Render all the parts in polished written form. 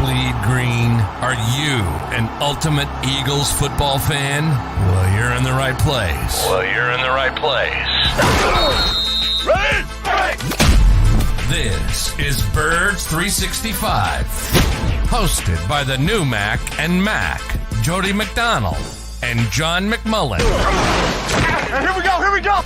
bleed green? Are you an ultimate Eagles football fan? Well, you're in the right place. Ready? This is Birds 365, hosted by the new Mac and Mac, Jody McDonald and John McMullen. Here we go.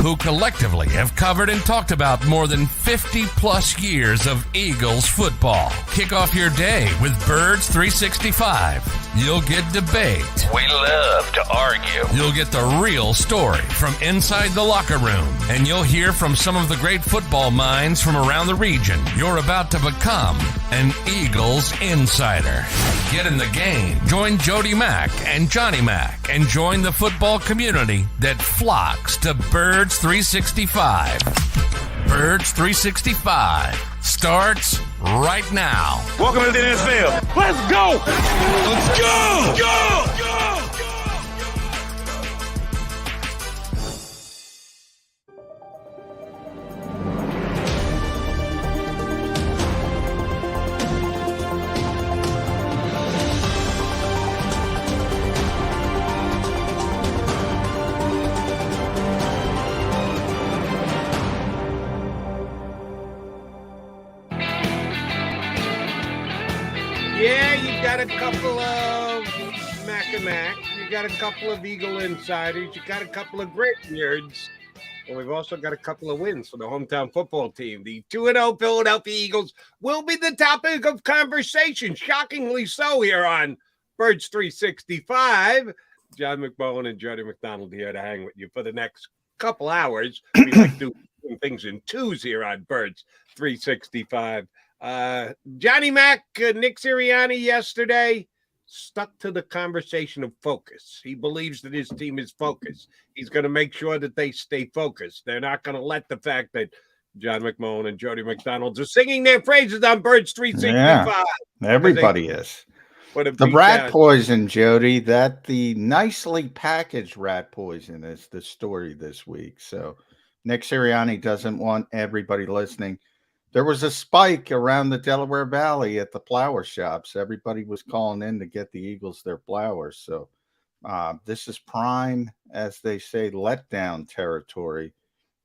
Who collectively have covered and talked about more than 50 plus years of Eagles football. Kick off your day with Birds 365. You'll get debate. We love to argue. You'll get the real story from inside the locker room. And you'll hear from some of the great football minds from around the region. You're about to become an Eagles insider. Get in the game. Join Jody Mack and Johnny Mack and join the football community that flocks to Birds 365. Birds 365 starts right now. Welcome to the NFL. Let's go. Yeah, you got a couple of Mac and Mac. You got a couple of Eagle insiders. You got a couple of great nerds. And we've also got a couple of wins for the hometown football team. The 2-0 Philadelphia Eagles will be the topic of conversation. Shockingly so here on Birds 365. John McMullen and Jody McDonald here to hang with you for the next couple hours. We like doing things in twos here on Birds 365. Johnny Mack, Nick Sirianni yesterday stuck to the conversation of focus. He believes that his team is focused. He's going to make sure that they stay focused. They're not going to let the fact that John McMullen and Jody McDonald are singing their praises on Birds 365. Yeah, everybody is. The rat poison, Jody, that the nicely packaged rat poison is the story this week. So Nick Sirianni doesn't want everybody listening. There was a spike around the Delaware Valley at the flower shops. Everybody was calling in to get the Eagles their flowers. So this is prime, as they say, letdown territory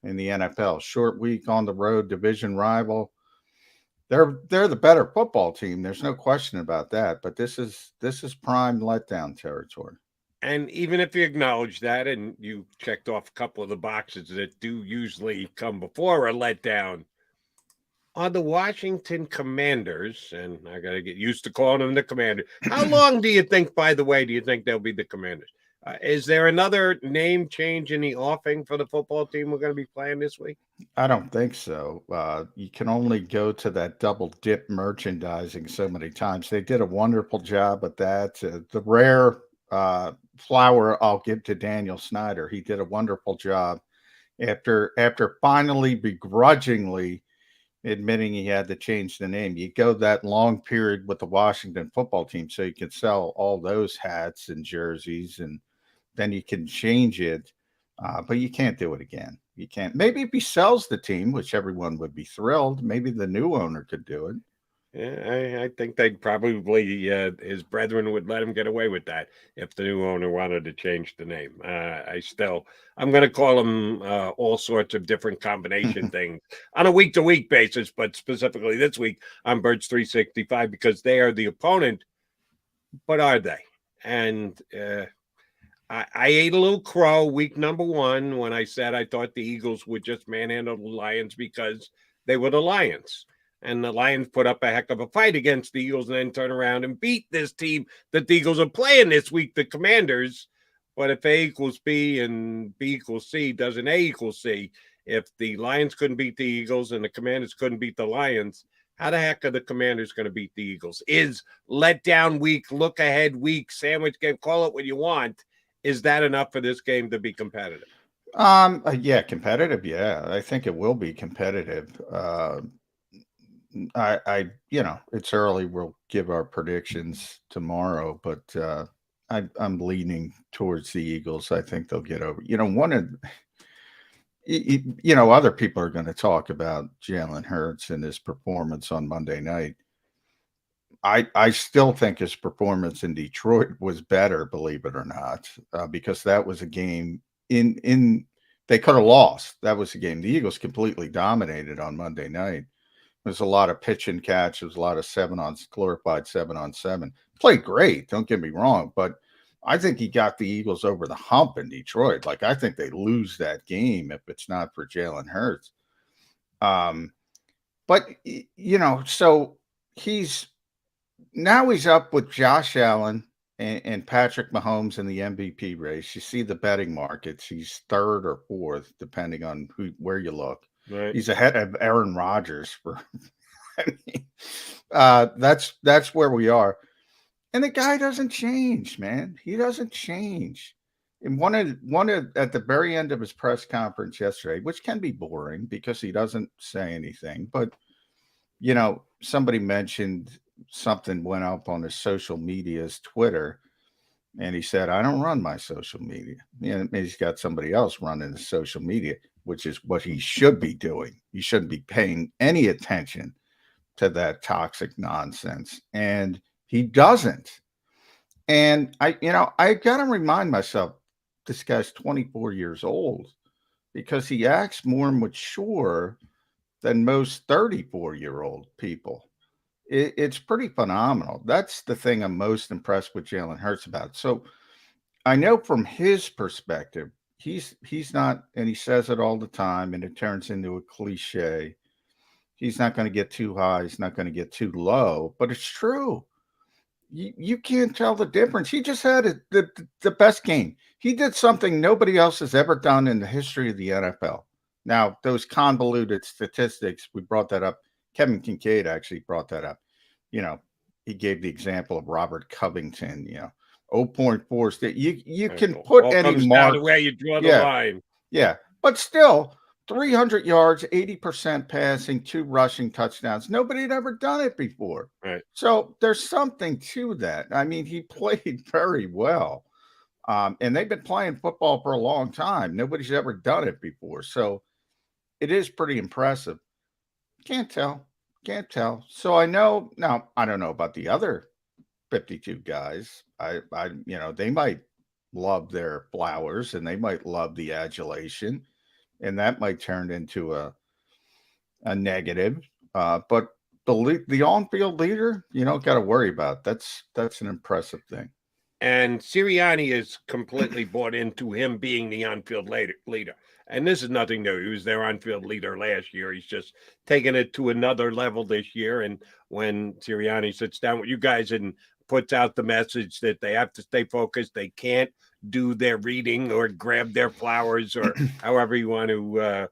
in the NFL. Short week on the road, division rival. They're the better football team. There's no question about that. But this is prime letdown territory. And even if you acknowledge that and you checked off a couple of the boxes that do usually come before a letdown, are the Washington Commanders, and I got to get used to calling them the Commanders. How long do you think, by the way, they'll be the Commanders? Is there another name change in the offing for the football team we're going to be playing this week? I don't think so. You can only go to that double dip merchandising so many times. They did a wonderful job at that. The rare flower I'll give to Daniel Snyder. He did a wonderful job after finally begrudgingly admitting he had to change the name. You go that long period with the Washington football team so you can sell all those hats and jerseys, and then you can change it, but you can't do it again. You can't. Maybe if he sells the team, which everyone would be thrilled, maybe the new owner could do it. Yeah, I think they'd probably, his brethren would let him get away with that if the new owner wanted to change the name. I'm going to call him all sorts of different combination things on a week-to-week basis, but specifically this week on Birds 365 because they are the opponent, but are they? And I ate a little crow week number one when I said I thought the Eagles would just manhandle the Lions because they were the Lions. And the Lions put up a heck of a fight against the Eagles and then turn around and beat this team that the Eagles are playing this week, the Commanders. But if A equals B and B equals C, doesn't A equal C? If the Lions couldn't beat the Eagles and the Commanders couldn't beat the Lions, how the heck are the Commanders going to beat the Eagles? Is letdown week, look ahead week, sandwich game, call it what you want. Is that enough for this game to be competitive? Yeah, competitive. Yeah, I think it will be competitive. It's early. We'll give our predictions tomorrow, but I'm leaning towards the Eagles. I think they'll get over. Other people are going to talk about Jalen Hurts and his performance on Monday night. I still think his performance in Detroit was better, believe it or not, because that was a game in they could have lost. That was a game. The Eagles completely dominated on Monday night. There's a lot of pitch and catch. There's a lot of glorified 7-on-7. Played great, don't get me wrong, but I think he got the Eagles over the hump in Detroit. Like, I think they lose that game if it's not for Jalen Hurts. But, so he's up with Josh Allen and Patrick Mahomes in the MVP race. You see the betting markets. He's third or fourth, depending on where you look. Right. He's ahead of Aaron Rodgers that's where we are. And the guy doesn't change, man. He doesn't change. And at the very end of his press conference yesterday, which can be boring because he doesn't say anything, but somebody mentioned something went up on his social media's Twitter, and he said, I don't run my social media. He's got somebody else running the social media, which is what he should be doing. He shouldn't be paying any attention to that toxic nonsense. And he doesn't. And I got to remind myself, this guy's 24 years old because he acts more mature than most 34-year-old people. It's pretty phenomenal. That's the thing I'm most impressed with Jalen Hurts about. So I know from his perspective, he's not, and he says it all the time, and it turns into a cliche. He's not going to get too high. He's not going to get too low, but it's true. You can't tell the difference. He just had the best game. He did something nobody else has ever done in the history of the NFL. Now, those convoluted statistics, we brought that up. Kevin Kincaid actually brought that up. He gave the example of Robert Covington, 0.4. You can put any mark. Where you draw the line. Yeah. But still, 300 yards, 80% passing, 2 rushing touchdowns. Nobody had ever done it before. Right. So there's something to that. I mean, he played very well. And they've been playing football for a long time. Nobody's ever done it before. So it is pretty impressive. Can't tell. So I know now. I don't know about the other 52 guys. They might love their flowers and they might love the adulation, and that might turn into a negative. But the on-field leader, you don't got to worry about. That's an impressive thing. And Sirianni is completely bought into him being the on-field leader. And this is nothing new. He was their on-field leader last year. He's just taking it to another level this year. And when Sirianni sits down with you guys and puts out the message that they have to stay focused, they can't do their reading or grab their flowers or however you want to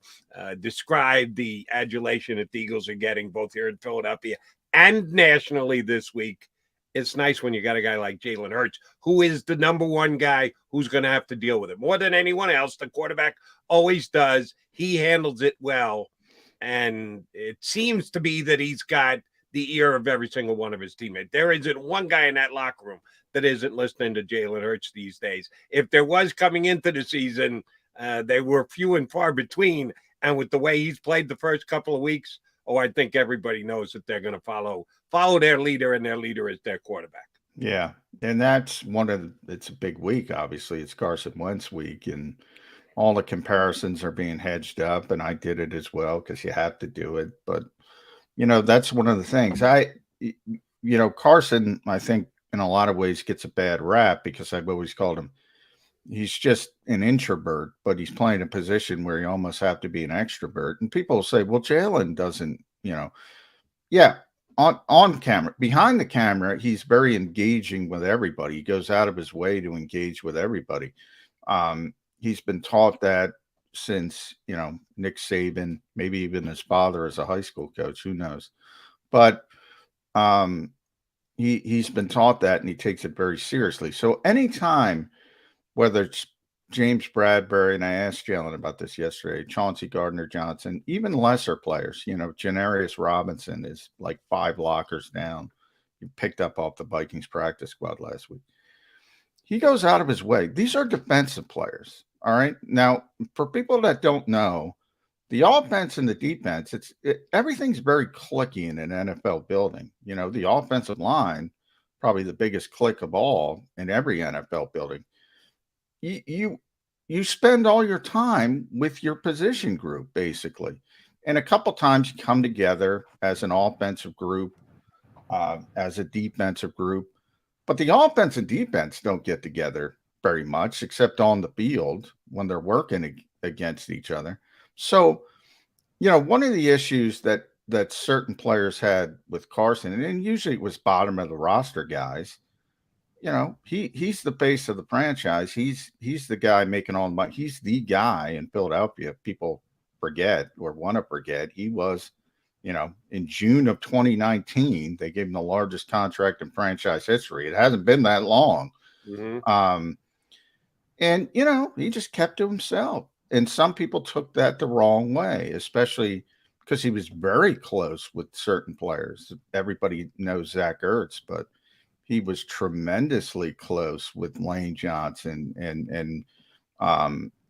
describe the adulation that the Eagles are getting both here in Philadelphia and nationally this week. It's nice when you got a guy like Jalen Hurts, who is the number one guy who's going to have to deal with it more than anyone else. The quarterback always does. He handles it well. And it seems to be that he's got the ear of every single one of his teammates. There isn't one guy in that locker room that isn't listening to Jalen Hurts these days. If there was coming into the season, they were few and far between. And with the way he's played the first couple of weeks, I think everybody knows that they're going to follow their leader, and their leader is their quarterback. Yeah, and that's it's a big week, obviously. It's Carson Wentz week, and all the comparisons are being hedged up, and I did it as well because you have to do it. But, that's one of the things. Carson, I think, in a lot of ways gets a bad rap because I've always called him, he's just an introvert, but he's playing a position where you almost have to be an extrovert. And people will say, well, Jalen doesn't, on camera, behind the camera, he's very engaging with everybody. He goes out of his way to engage with everybody. He's been taught that since, Nick Saban, maybe even his father as a high school coach, who knows? But he's been taught that, and he takes it very seriously. So anytime, whether it's James Bradbury, and I asked Jalen about this yesterday, Chauncey Gardner-Johnson, even lesser players, Janarius Robinson is like 5 lockers down. He picked up off the Vikings practice squad last week. He goes out of his way. These are defensive players, all right? Now, for people that don't know, The offense and the defense, everything's very clicky in an NFL building. You know, the offensive line, probably the biggest click of all in every NFL building. You spend all your time with your position group, basically. And a couple times you come together as an offensive group, as a defensive group. But the offense and defense don't get together very much, except on the field when they're working against each other. So, you know, one of the issues that certain players had with Carson, and usually it was bottom of the roster guys, you know, he's the face of the franchise. He's the guy making all the money. He's the guy in Philadelphia. People forget or want to forget. He was, you know, in June of 2019, they gave him the largest contract in franchise history. It hasn't been that long. Mm-hmm. And, you know, he just kept to himself. And some people took that the wrong way, especially because he was very close with certain players. Everybody knows Zach Ertz, but he was tremendously close with Lane Johnson and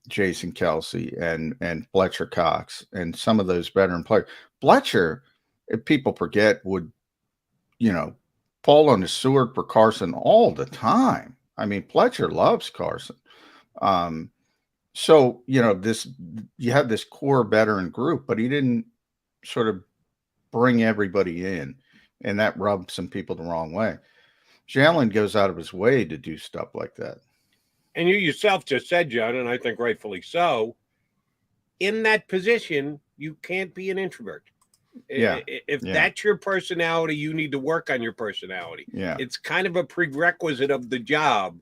Jason Kelsey and Fletcher Cox and some of those veteran players. Fletcher, if people forget, would, you know, fall on the sword for Carson all the time. I mean, Fletcher loves Carson. So, you know, you have this core veteran group, but he didn't sort of bring everybody in, and that rubbed some people the wrong way. Jalen goes out of his way to do stuff like that. And you yourself just said, John, and I think rightfully so, in that position, you can't be an introvert. Yeah. If that's your personality, you need to work on your personality. Yeah. It's kind of a prerequisite of the job,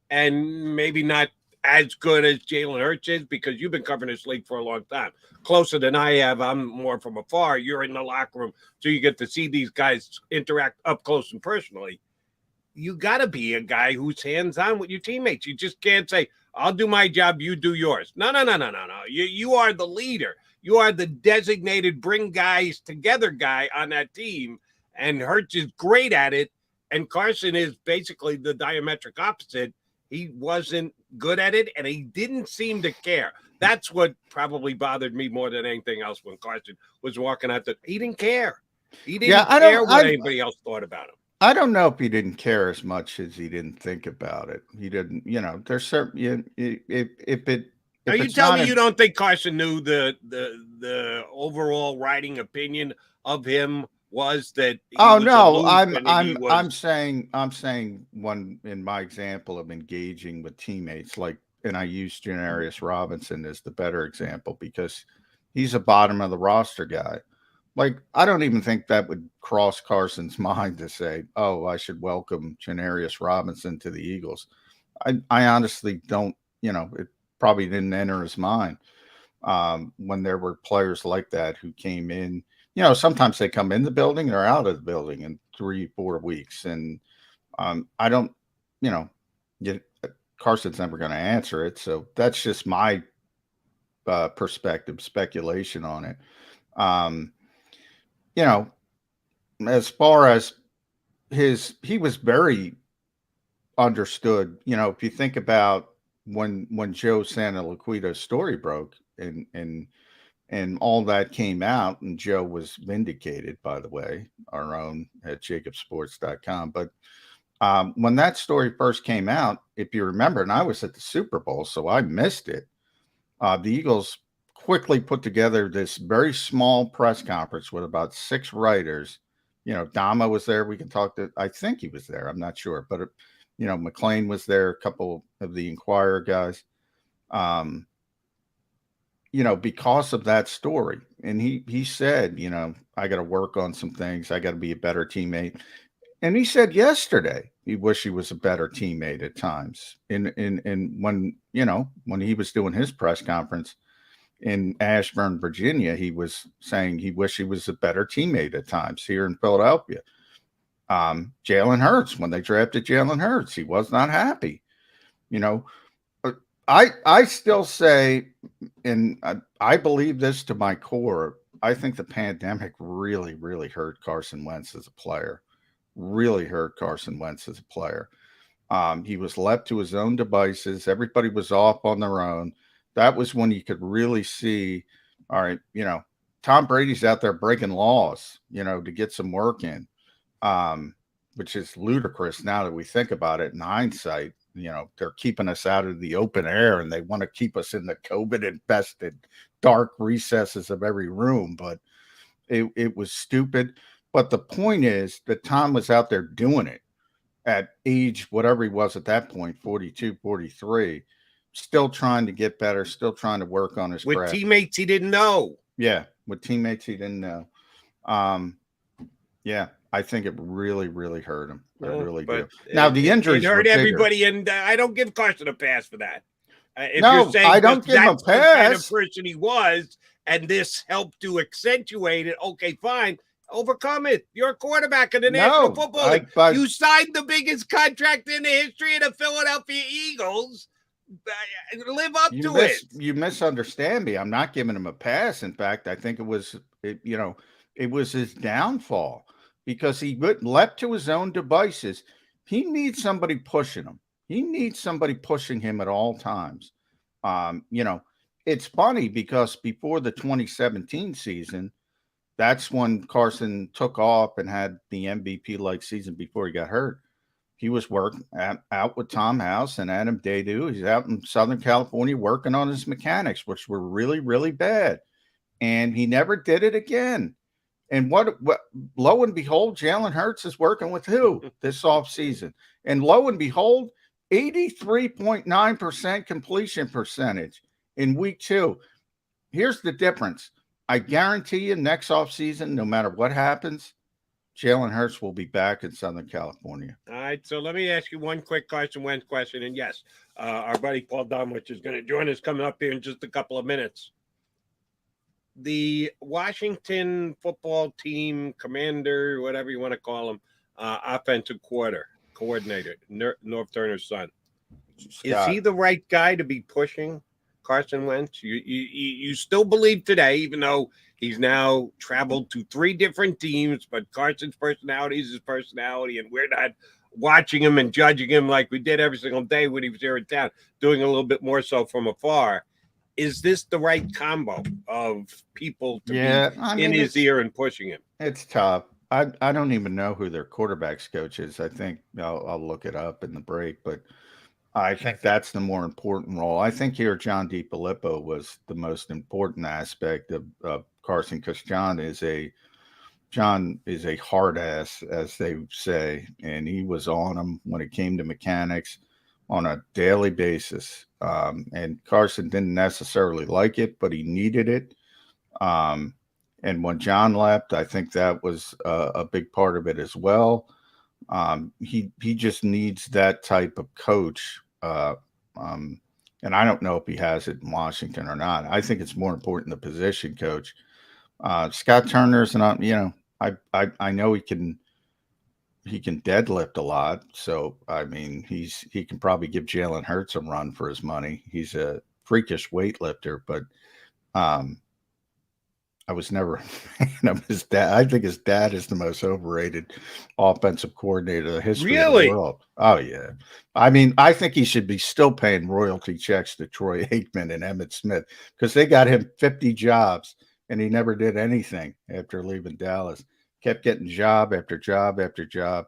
and maybe not as good as Jalen Hurts is, because you've been covering this league for a long time. Closer than I have. I'm more from afar. You're in the locker room, so you get to see these guys interact up close and personally. You got to be a guy who's hands-on with your teammates. You just can't say, I'll do my job, you do yours. No. You are the leader. You are the designated bring guys together guy on that team, and Hurts is great at it, and Carson is basically the diametric opposite. He wasn't good at it, and he didn't seem to care. That's what probably bothered me more than anything else when Carson was walking out. He didn't care. He didn't care what anybody else thought about him. I don't know if he didn't care as much as he didn't think about it. He didn't, you know, there's certain, Are you telling me you don't think Carson knew the overall writing opinion of him was that? I'm saying one in my example of engaging with teammates, like, and I use Janarius Robinson as the better example because he's a bottom of the roster guy. Like, I don't even think that would cross Carson's mind to say, oh, I should welcome Janarius Robinson to the Eagles. I honestly don't, you know, it probably didn't enter his mind when there were players like that who came in. You know, sometimes they come in the building or out of the building in 3-4 weeks. And I don't, you know, Carson's never going to answer it. So that's just my perspective, speculation on it. You know, as far as he was very understood. You know, if you think about when Joe Santoliquido's story broke and all that came out, and Joe was vindicated, by the way, our own at JAKIBsports.com. But when that story first came out, if you remember, and I was at the Super Bowl, so I missed it, the Eagles quickly put together this very small press conference with about 6 writers. You know, Dama was there. We can talk to, I think he was there. I'm not sure. But, you know, McLean was there, a couple of the Inquirer guys, you know, because of that story. And he said, you know, I got to work on some things. I got to be a better teammate. And he said yesterday he wished he was a better teammate at times. And when, you know, when he was doing his press conference in Ashburn, Virginia, he was saying he wished he was a better teammate at times here in Philadelphia. Jalen Hurts, when they drafted Jalen Hurts, he was not happy. You know, I still say, and I believe this to my core, I think the pandemic really, really hurt Carson Wentz as a player. Really hurt Carson Wentz as a player. He was left to his own devices. Everybody was off on their own. That was when you could really see All right, Tom Brady's out there breaking laws, to get some work in, which is ludicrous now that we think about it in hindsight. They're keeping us out of the open air and they want to keep us in the COVID-infested dark recesses of every room. But it was stupid. But the point is that Tom was out there doing it at age, whatever he was at that point, 42, 43, still trying to get better, still trying to work on his craft. With teammates he didn't know. Yeah, with teammates he didn't know. Yeah, I think it really, really hurt him. I really do. Now, the injuries hurt everybody, and I don't give Carson a pass for that. If you're saying I don't give him a pass. The kind of person he was, and this helped to accentuate it, okay, fine. Overcome it. You're a quarterback in the National Football League. You signed the biggest contract in the history of the Philadelphia Eagles. Live up to it. You misunderstand me. I'm not giving him a pass. In fact, I think it was his downfall because he leapt to his own devices. He needs somebody pushing him. He needs somebody pushing him at all times. It's funny because before the 2017 season, that's when Carson took off and had the MVP-like season before he got hurt. He was working out with Tom House and Adam Dadu. He's out in Southern California working on his mechanics, which were really, really bad. And he never did it again. And what lo and behold, Jalen Hurts is working with who this offseason? And lo and behold, 83.9% completion percentage in week 2. Here's the difference. I guarantee you next offseason, no matter what happens, Jalen Hurts will be back in Southern California. All right, so let me ask you one quick Carson Wentz question. And yes, our buddy Paul Dunwich is going to join us coming up here in just a couple of minutes. The Washington football team commander, whatever you want to call him, offensive coordinator, Norv Turner's son. Is he the right guy to be pushing Carson Wentz? You still believe today, even though he's now traveled to 3 different teams, but Carson's personality is his personality, and we're not watching him and judging him like we did every single day when he was here in town, doing a little bit more so from afar. Is this the right combo of people to be in his ear and pushing him? It's tough. I don't even know who their quarterbacks coach is. I think I'll look it up in the break, but I think that's the more important role. I think here John DiFilippo was the most important aspect of Carson because John is a hard ass, as they say, and he was on him when it came to mechanics on a daily basis. And Carson didn't necessarily like it, but he needed it. And when John left, I think that was a big part of it as well. He just needs that type of coach. And I don't know if he has it in Washington or not. I think it's more important the position coach. Scott Turner's not, I know he can deadlift a lot. So I mean he can probably give Jalen Hurts a run for his money. He's a freakish weightlifter, but I was never a fan of his dad. I think his dad is the most overrated offensive coordinator in the history of the world. Oh, yeah. I mean, I think he should be still paying royalty checks to Troy Aikman and Emmitt Smith because they got him 50 jobs and he never did anything after leaving Dallas. Kept getting job after job after job.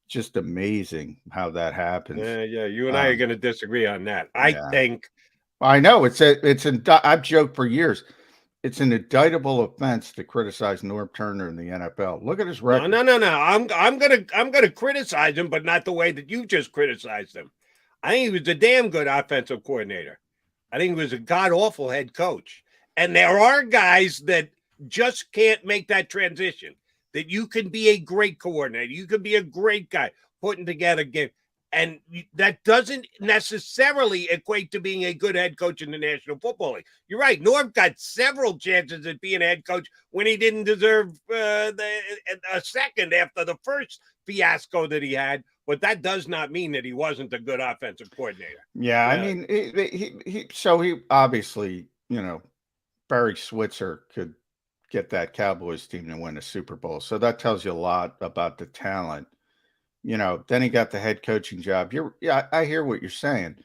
Just amazing how that happens. Yeah. You and I are going to disagree on that. I think. I know. I've joked for years. It's an indictable offense to criticize Norv Turner in the NFL. Look at his record. No. I'm gonna criticize him, but not the way that you just criticized him. I think he was a damn good offensive coordinator. I think he was a god awful head coach. And there are guys that just can't make that transition. That you can be a great coordinator, you can be a great guy putting together games. And that doesn't necessarily equate to being a good head coach in the National Football League. You're right. Norv got several chances at being a head coach when he didn't deserve a second after the first fiasco that he had. But that does not mean that he wasn't a good offensive coordinator. Yeah, I mean, he obviously, Barry Switzer could get that Cowboys team to win a Super Bowl. So that tells you a lot about the talent. Then he got the head coaching job. I hear what you're saying.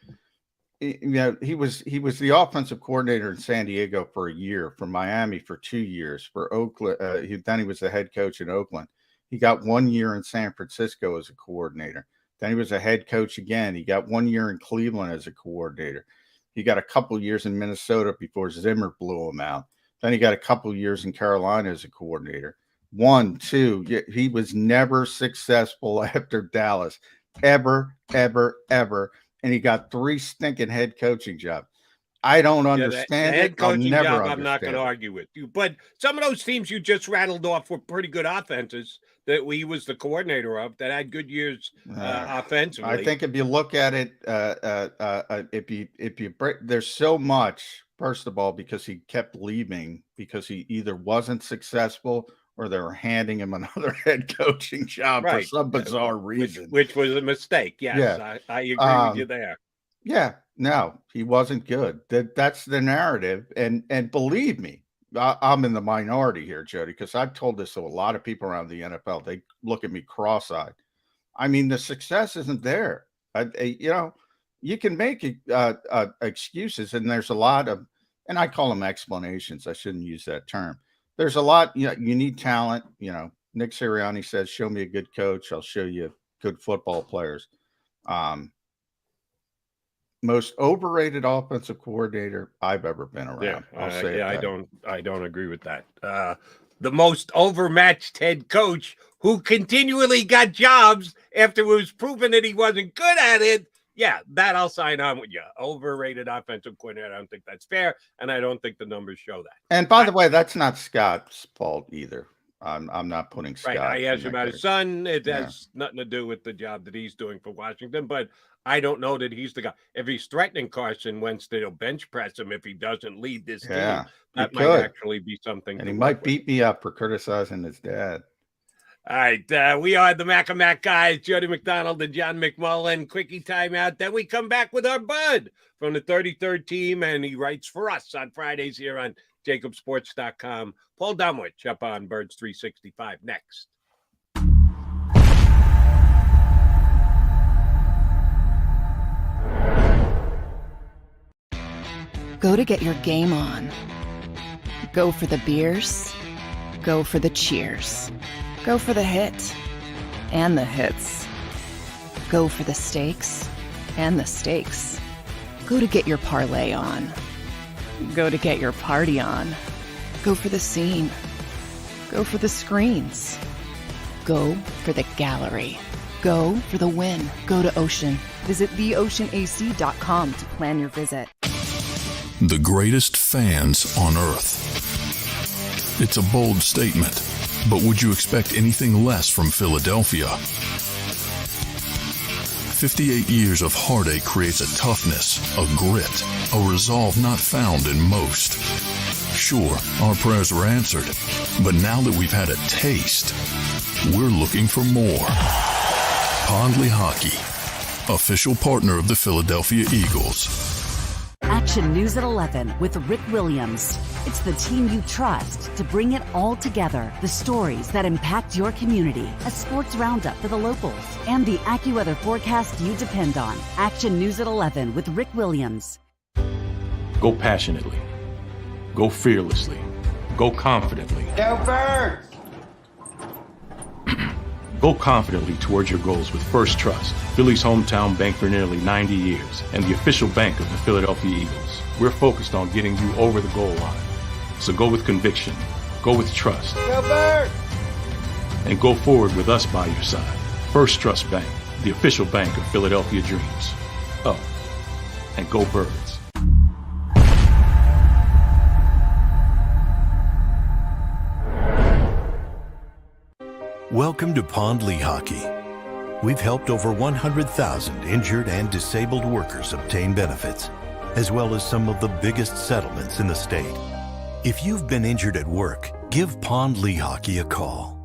he was the offensive coordinator in San Diego for a year, for Miami for 2 years, for Oakland. Then he was the head coach in Oakland. He got 1 year in San Francisco as a coordinator. Then he was a head coach again. He got 1 year in Cleveland as a coordinator. He got a couple years in Minnesota before Zimmer blew him out. Then he got a couple years in Carolina as a coordinator. 1, 2. He was never successful after Dallas, ever. And he got 3 stinking head coaching jobs. I don't understand the head coaching job, I'm not going to argue with you. But some of those teams you just rattled off were pretty good offenses that he was the coordinator of that had good years offensively. I think if you look at it, if you break, there's so much. First of all, because he kept leaving because he either wasn't successful or they were handing him another head coaching job for some bizarre reason. Which was a mistake. Yes, yeah. I agree with you there. Yeah, no, he wasn't good. That's the narrative. And believe me, I'm in the minority here, Jody, because I've told this to a lot of people around the NFL. They look at me cross-eyed. I mean, the success isn't there. You can make excuses, and there's a lot of, and I call them explanations. I shouldn't use that term. There's a lot, you need talent. Nick Sirianni says, show me a good coach, I'll show you good football players. Most overrated offensive coordinator I've ever been around. Yeah, I'll say I don't agree with that. The most overmatched head coach who continually got jobs after it was proven that he wasn't good at it. Yeah, that I'll sign on with you. Overrated offensive coordinator. I don't think that's fair, and I don't think the numbers show that. And by the way, that's not Scott's fault either. I'm not putting Scott. Right, I asked him about his son. It has nothing to do with the job that he's doing for Washington, but I don't know that he's the guy. If he's threatening Carson Wentz to bench press him if he doesn't lead this team, that might actually be something. And he might beat me up for criticizing his dad. All right, we are the Mac and Mac guys, Jody McDonald and John McMullen. Quickie timeout. Then we come back with our bud from the 33rd team, and he writes for us on Fridays here on JAKIBSports.com. Paul Dunwich up on Birds 365 next. Go to get your game on. Go for the beers. Go for the cheers. Go for the hit and the hits. Go for the stakes and the stakes. Go to get your parlay on. Go to get your party on. Go for the scene. Go for the screens. Go for the gallery. Go for the win. Go to Ocean. Visit theoceanac.com to plan your visit. The greatest fans on earth. It's a bold statement, but would you expect anything less from Philadelphia? 58 years of heartache creates a toughness, a grit, a resolve not found in most. Sure, our prayers were answered, but now that we've had a taste, we're looking for more. Pondley Hockey, official partner of the Philadelphia Eagles. Action News at 11 with Rick Williams. It's the team you trust to bring it all together. The stories that impact your community, a sports roundup for the locals, and the AccuWeather forecast you depend on. Action News at 11 with Rick Williams. Go passionately. Go fearlessly. Go confidently. Go Birds! Go confidently towards your goals with First Trust, Philly's hometown bank for nearly 90 years, and the official bank of the Philadelphia Eagles. We're focused on getting you over the goal line. So go with conviction, go with trust, Go Birds! And go forward with us by your side. First Trust Bank, the official bank of Philadelphia dreams. Oh, and go Birds. Welcome to Pondley Hockey. We've helped over 100,000 injured and disabled workers obtain benefits, as well as some of the biggest settlements in the state. If you've been injured at work, give Pondley Hockey a call.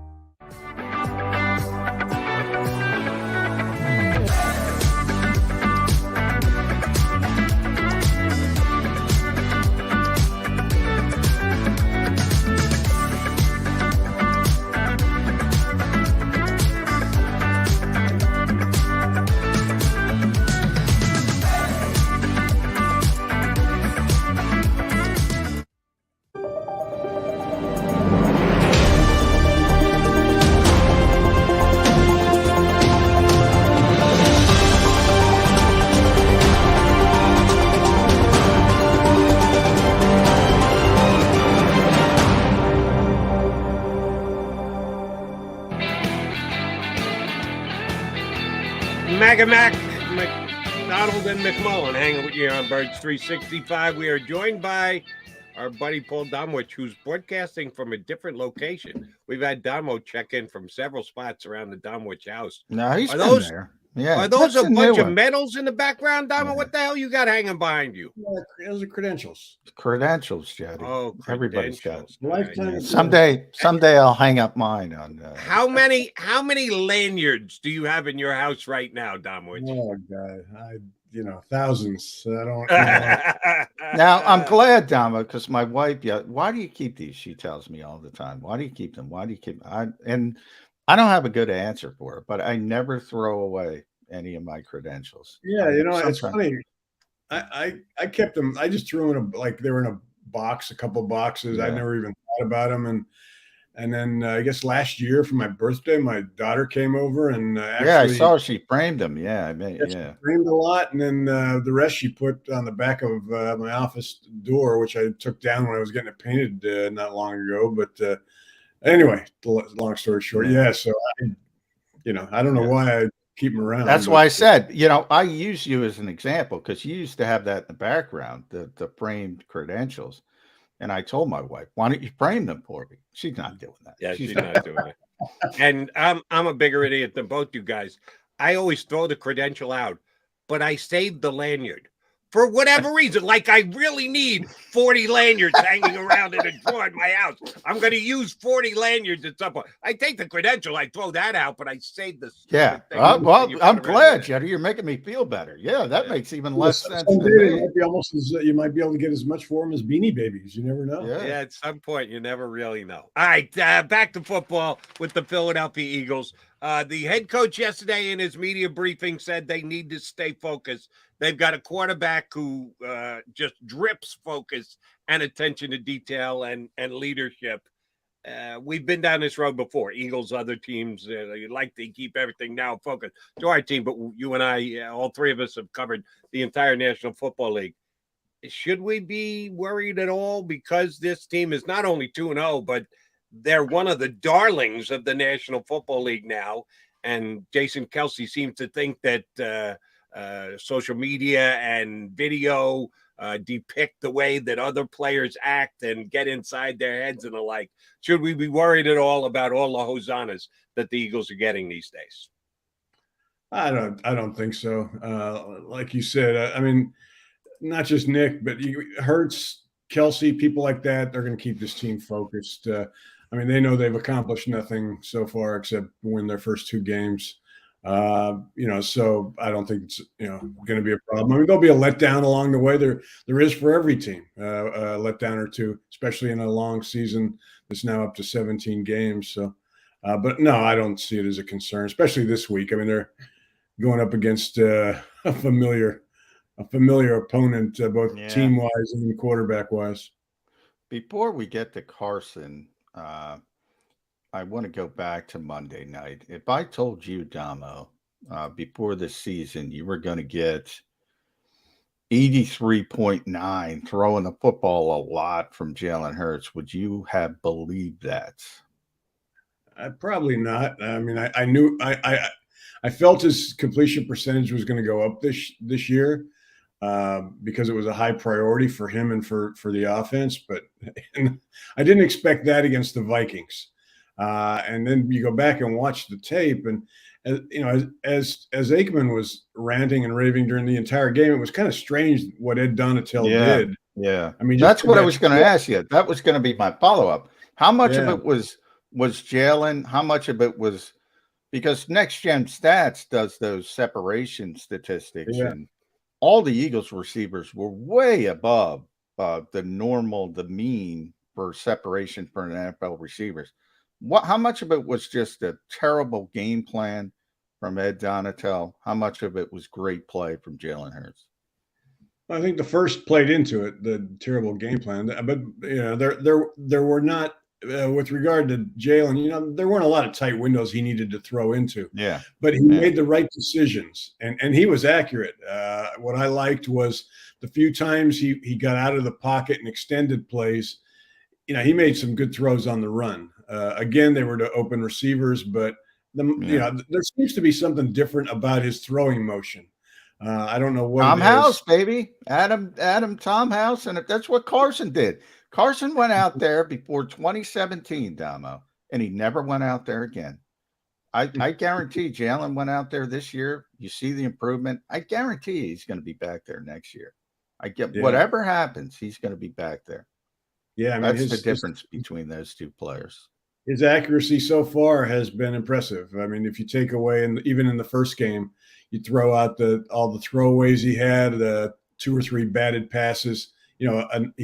Mac, McDonald, and McMullen hanging with you on Birds 365. We are joined by our buddy Paul Domwich, who's broadcasting from a different location. We've had Domo check in from several spots around the Domwich house. No, he's been there. Yeah. Are those a bunch of medals in the background, Domo? Yeah. What the hell you got hanging behind you? Yeah, those are credentials. Credentials, Jody. Oh, everybody's got lifetime. Someday I'll hang up mine on. How many lanyards do you have in your house right now, Domwich? Oh God, thousands. I don't. Now I'm glad, Dama, because my wife. Yeah, why do you keep these? She tells me all the time. Why do you keep them? Why do you keep? I don't have a good answer for it, but I never throw away any of my credentials. Yeah, it's funny. I kept them. I just threw them they were in a box, a couple of boxes. Yeah. I never even thought about them, and then I guess last year for my birthday, my daughter came over and I saw she framed them. Yeah, she framed a lot, and then the rest she put on the back of my office door, which I took down when I was getting it painted not long ago, but. Anyway, long story short, so I don't know why I keep them around. That's why I said, I use you as an example because you used to have that in the background, the framed credentials. And I told my wife, why don't you frame them for me? She's not doing that. Yeah, she's not doing it. And I'm a bigger idiot than both you guys. I always throw the credential out, but I saved the lanyard. For whatever reason, like I really need 40 lanyards hanging around in a drawer in my house. I'm going to use 40 lanyards at some point. I take the credential, I throw that out, but I save the thing. Well, I'm glad, Jody. You're making me feel better. Yeah, that makes even less sense to me. You might be able to get as much for them as Beanie Babies. You never know. Yeah, at some point, you never really know. All right, back to football with the Philadelphia Eagles. The head coach yesterday in his media briefing said they need to stay focused. They've got a quarterback who just drips focus and attention to detail and leadership. We've been down this road before. Eagles, other teams, like to keep everything now focused to our team, but you and I, all three of us have covered the entire National Football League. Should we be worried at all? Because this team is not only 2-0, but they're one of the darlings of the National Football League now. And Jason Kelce seems to think that social media and video depict the way that other players act and get inside their heads and the like. Should we be worried at all about all the hosannas that the Eagles are getting these days? I don't think so. Like you said, I mean, not just Nick, but Hurts, Kelce, people like that, they're going to keep this team focused. I mean, they know they've accomplished nothing so far except win their first two games. So I don't think it's, going to be a problem. I mean, there'll be a letdown along the way. There is for every team, a letdown or two, especially in a long season that's now up to 17 games. So, but no, I don't see it as a concern, especially this week. I mean, they're going up against a familiar opponent, both team-wise and quarterback-wise. Before we get to Carson, I want to go back to Monday night. If I told you, Damo, before the season, you were going to get 83.9 throwing the football a lot from Jalen Hurts, would you have believed that? Probably not. I mean, I knew I felt his completion percentage was going to go up this year because it was a high priority for him and for the offense. But I didn't expect that against the Vikings. And then you go back and watch the tape, and as Aikman was ranting and raving during the entire game, it was kind of strange what Ed Donatel did. Yeah, I mean, that's what I was going to ask you. That was going to be my follow-up. How much of it was Jalen? How much of it was because Next Gen Stats does those separation statistics, and all the Eagles receivers were way above the mean for separation for an NFL receivers. How much of it was just a terrible game plan from Ed Donatel? How much of it was great play from Jalen Hurts? I think the first played into it, the terrible game plan. But there were not with regard to Jalen. There weren't a lot of tight windows he needed to throw into. Yeah, but he made the right decisions, and he was accurate. What I liked was the few times he got out of the pocket and extended plays. He made some good throws on the run. Again, they were to open receivers, but There seems to be something different about his throwing motion. I don't know what Tom House, baby. Adam Tom House. And that's what Carson did. Carson went out there before 2017, Damo, and he never went out there again. I guarantee Jalen went out there this year. You see the improvement. I guarantee he's going to be back there next year. Whatever happens, he's going to be back there. Yeah, I mean, that's the difference between those two players. His accuracy so far has been impressive. I mean, if you take away, and even in the first game, you throw out all the throwaways he had, the 2 or 3 batted passes. He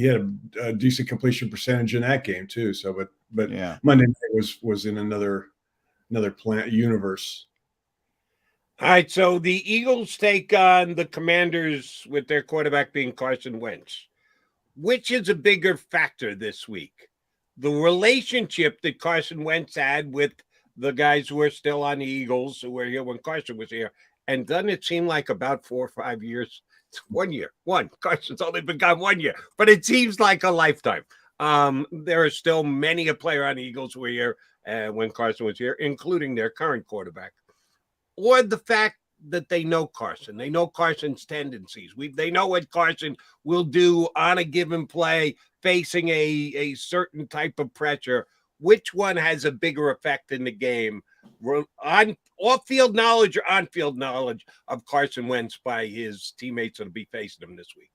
had a decent completion percentage in that game too. So, but yeah, Monday night was in another planet universe. All right, so the Eagles take on the Commanders with their quarterback being Carson Wentz. Which is a bigger factor this week? The relationship that Carson Wentz had with the guys who are still on the Eagles, who were here when Carson was here, and doesn't it seem like about 4 or 5 years? It's 1 year. Carson's only been gone 1 year, but it seems like a lifetime. There are still many a player on the Eagles who were here when Carson was here, including their current quarterback. Or the fact that they know Carson. They know Carson's tendencies. They know what Carson will do on a given play, facing a certain type of pressure. Which one has a bigger effect in the game? On off-field knowledge or on-field knowledge of Carson Wentz by his teammates that'll be facing him this week?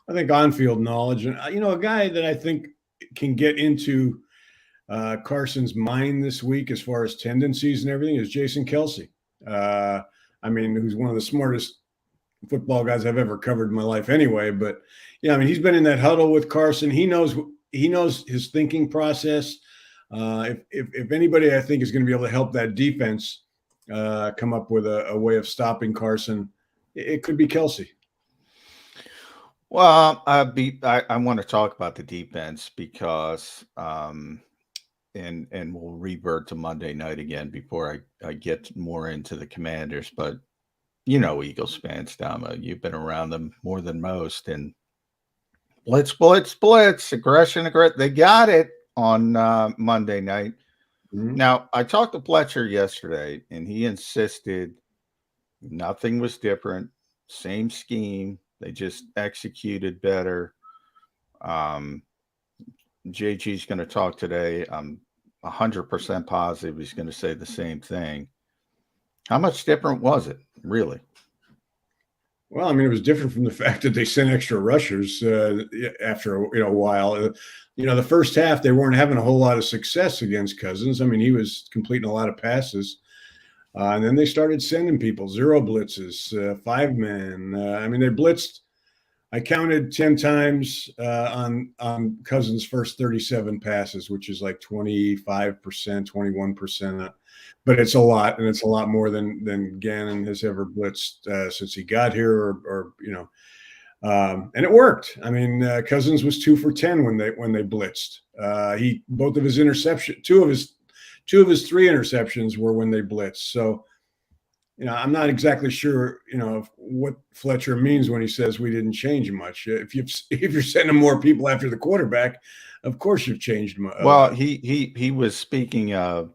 I think on-field knowledge. And, a guy that I think can get into Carson's mind this week as far as tendencies and everything is Jason Kelce. Who's one of the smartest football guys I've ever covered in my life anyway. But, he's been in that huddle with Carson. He knows his thinking process. If anybody, I think, is going to be able to help that defense come up with a way of stopping Carson, it could be Kelce. Well, I want to talk about the defense because and we'll revert to Monday night again before I get more into the Commanders. But Eagles fans, Dama, you've been around them more than most, and blitz, aggression. They got it on Monday night. Mm-hmm. Now, I talked to Fletcher yesterday, and he insisted nothing was different, same scheme. They just executed better. JG's going to talk today. I'm 100% positive he's going to say the same thing. How much different was it, really? Well, it was different from the fact that they sent extra rushers after a while. The first half they weren't having a whole lot of success against Cousins. He was completing a lot of passes, and then they started sending people 0 blitzes, 5-man. They blitzed. I counted 10 times on Cousins' first 37 passes, which is like 25%, 21%. But it's a lot, and it's a lot more than Gannon has ever blitzed since he got here, and it worked. Cousins was 2 for 10 when they blitzed. Both of his interceptions, two of his 3 interceptions were when they blitzed. So, I'm not exactly sure, what Fletcher means when he says we didn't change much. If you're sending more people after the quarterback, of course you've changed. Well, he was speaking of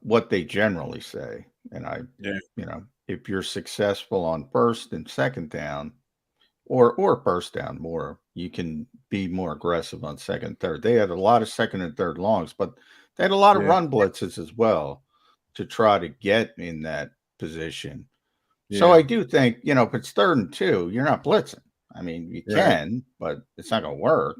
what they generally say, and if you're successful on first and second down, or first down more, you can be more aggressive on second and third. They had a lot of second and third longs, but they had a lot of run blitzes as well to try to get in that position. So I do think, if it's 3rd and 2, you're not blitzing. You can, but it's not going to work.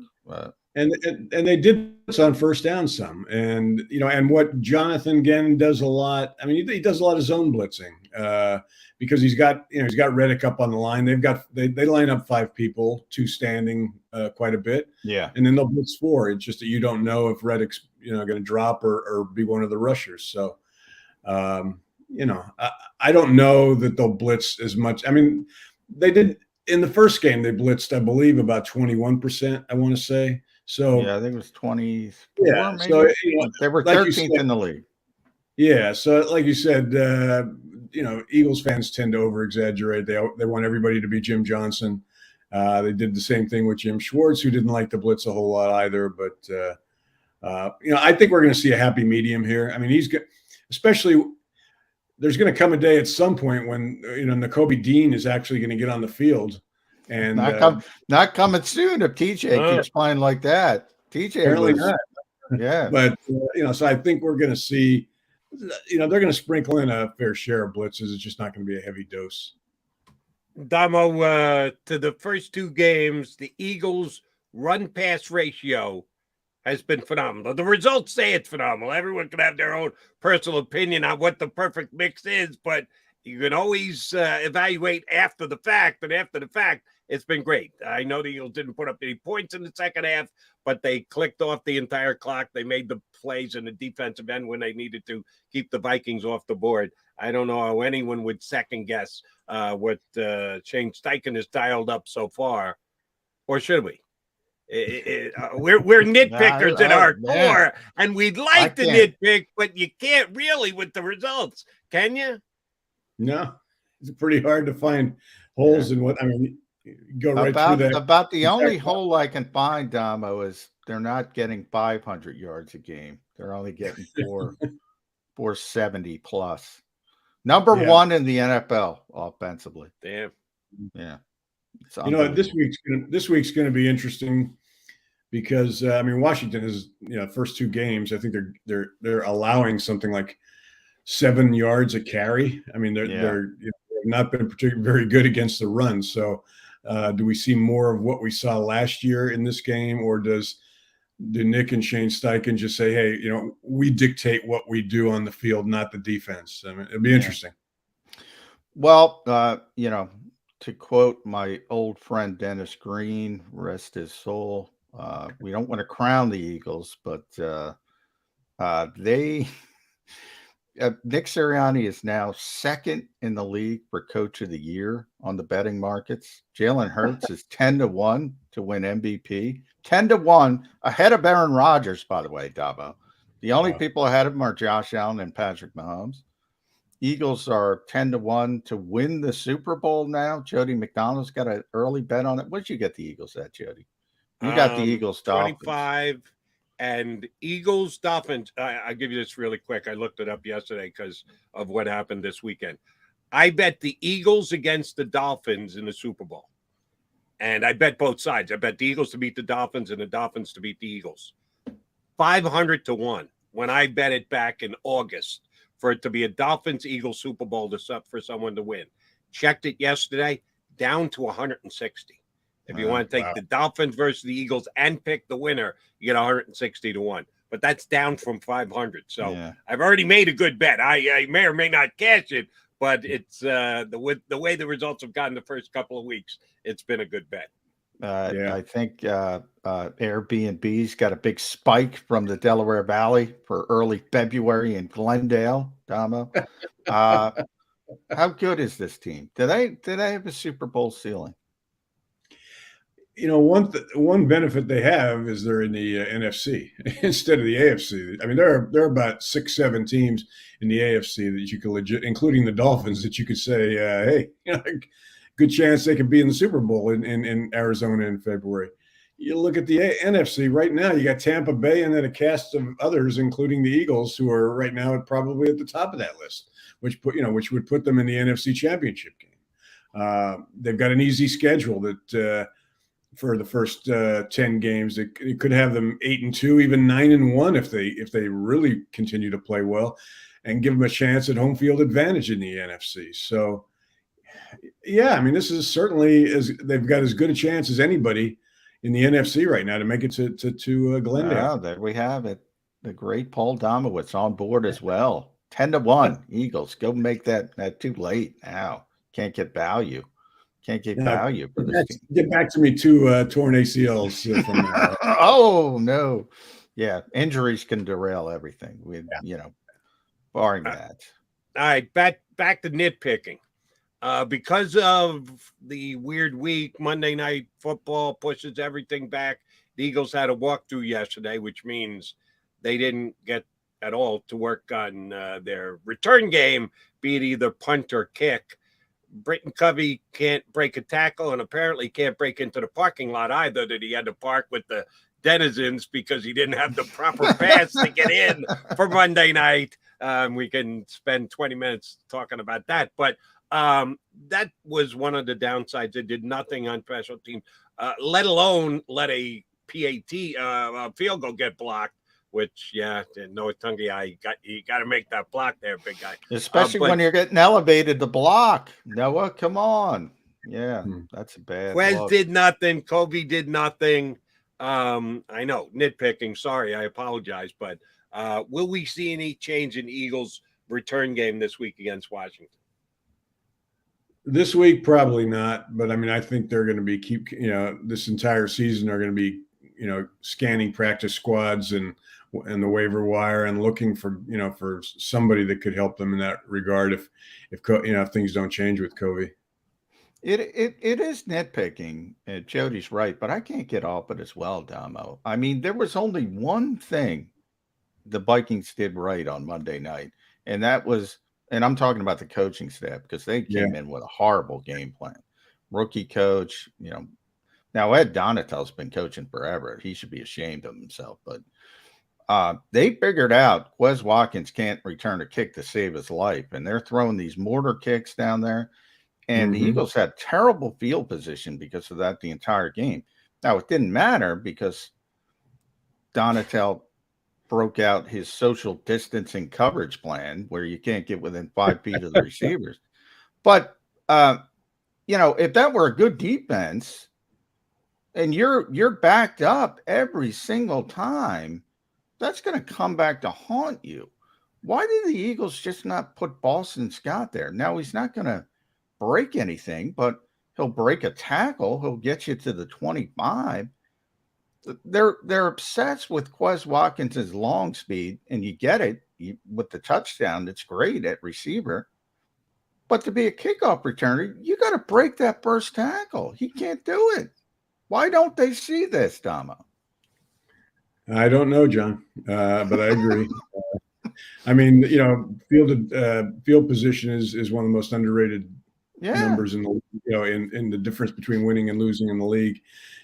And they did this on first down some, and what Jonathan Gannon does a lot. He does a lot of zone blitzing because he's got Reddick up on the line. They line up 5 people, 2 standing quite a bit. Yeah, and then they'll blitz 4. It's just that you don't know if Reddick's going to drop or be one of the rushers. So. I don't know that they'll blitz as much. They did in the first game. They blitzed, I believe, about 21%. I want to say. So yeah, I think it was 24. Yeah, maybe. So they were 13th in the league. Yeah, so like you said, Eagles fans tend to over-exaggerate. They want everybody to be Jim Johnson. They did the same thing with Jim Schwartz, who didn't like the blitz a whole lot either. But I think we're going to see a happy medium here. He's good. especially there's going to come a day at some point when, Nakobe Dean is actually going to get on the field. And not coming soon if TJ keeps playing like that. TJ apparently not. Yeah. But, so I think we're going to see, they're going to sprinkle in a fair share of blitzes. It's just not going to be a heavy dose. Damo, to the first two games, the Eagles' run-pass ratio has been phenomenal. The results say it's phenomenal. Everyone can have their own personal opinion on what the perfect mix is, but you can always evaluate after the fact, and after the fact, it's been great. I know the Eagles didn't put up any points in the second half, but they clicked off the entire clock. They made the plays in the defensive end when they needed to keep the Vikings off the board. I don't know how anyone would second guess what Shane Steichen has dialed up so far, or should we? We're nitpickers at our core, and we'd like to nitpick, but you can't really with the results, can you? No, it's pretty hard to find holes in what go right through that. About the only hole I can find, Damo, is they're not getting 500 yards a game. They're only getting 470 plus. Number one in the NFL offensively. Damn. Yeah. This week's going to be interesting because Washington is first two games. I think they're allowing something like 7 yards a carry. They're not been particularly very good against the run. So do we see more of what we saw last year in this game, or do Nick and Shane Steichen just say, hey, we dictate what we do on the field, not the defense? It'd be interesting. Well, to quote my old friend Dennis Green, rest his soul, we don't want to crown the Eagles, but Nick Sirianni is now second in the league for Coach of the Year on the betting markets. Jalen Hurts is 10-1 to win MVP. 10-1 ahead of Aaron Rodgers, by the way, Dabo. The only people ahead of him are Josh Allen and Patrick Mahomes. Eagles are 10-1 to win the Super Bowl now. Jody McDonald's got an early bet on it. What did you get the Eagles at, Jody? You got the Eagles Dolphins. 25 and Eagles Dolphins. I'll give you this really quick. I looked it up yesterday because of what happened this weekend. I bet the Eagles against the Dolphins in the Super Bowl. And I bet both sides. I bet the Eagles to beat the Dolphins and the Dolphins to beat the Eagles. 500-1 when I bet it back in August for it to be a Dolphins-Eagles Super Bowl for someone to win. Checked it yesterday, down to 160. If you want to take the Dolphins versus the Eagles and pick the winner, you get 160-1. But that's down from 500. So I've already made a good bet. I may or may not cash it, but it's the way the results have gotten the first couple of weeks, it's been a good bet. I think Airbnb's got a big spike from the Delaware Valley for early February in Glendale, Damo. How good is this team? Do they have a Super Bowl ceiling? One benefit they have is they're in the NFC instead of the AFC. There are about 6-7 teams in the AFC that you could including the Dolphins, that you could say, hey, good chance they could be in the Super Bowl in Arizona in February. You look at the NFC right now, you got Tampa Bay and then a cast of others, including the Eagles, who are right now probably at the top of that list, which would put them in the NFC Championship game. They've got an easy schedule that for the first 10 games, it could have them 8-2, even 9-1 if they really continue to play well and give them a chance at home field advantage in the NFC. So, this is certainly they've got as good a chance as anybody in the NFC right now to make it to Glendale. There we have it. The great Paul Domowitz on board as well. 10-1 Eagles. Go make that too late now. Can't get value. Can't get value for this team. Get back to me two torn ACLs. From oh no, injuries can derail everything. Barring that. All right, back to nitpicking. Because of the weird week, Monday Night Football pushes everything back. The Eagles had a walkthrough yesterday, which means they didn't get at all to work on their return game, be it either punt or kick. Britton Covey can't break a tackle and apparently can't break into the parking lot either, that he had to park with the denizens because he didn't have the proper pass to get in for Monday night. We can spend 20 minutes talking about that. But that was one of the downsides. It did nothing on special teams, let alone let a PAT field goal get blocked. Which, yeah, no tongue eye. You got to make that block there, big guy. Especially when you're getting elevated to block. Noah, come on. Yeah, that's a bad. Quez did nothing. Kobe did nothing. I know, nitpicking. Sorry, I apologize. But will we see any change in Eagles' return game this week against Washington? This week, probably not. But I mean, I think they're going to be this entire season are going to be scanning practice squads and the waiver wire and looking for for somebody that could help them in that regard if things don't change with Kobe. It is nitpicking. Jody's right, but I can't get off it as well, Damo. I mean, there was only one thing the Vikings did right on Monday night, and that was, and I'm talking about the coaching staff, because they came in with a horrible game plan. Rookie coach, now Ed Donatel's been coaching forever. He should be ashamed of himself, but they figured out Quez Watkins can't return a kick to save his life, and they're throwing these mortar kicks down there. And the Eagles had terrible field position because of that the entire game. Now, it didn't matter because Donatel broke out his social distancing coverage plan where you can't get within 5 feet of the receivers. But, if that were a good defense and you're backed up every single time, that's going to come back to haunt you. Why did the Eagles just not put Boston Scott there? Now, he's not going to break anything, but he'll break a tackle. He'll get you to the 25. They're obsessed with Quez Watkins' long speed, and you get it with the touchdown. It's great at receiver. But to be a kickoff returner, you got to break that first tackle. He can't do it. Why don't they see this, Damo? I don't know, John, but I agree. I mean, field position is one of the most underrated numbers in the in the difference between winning and losing in the league.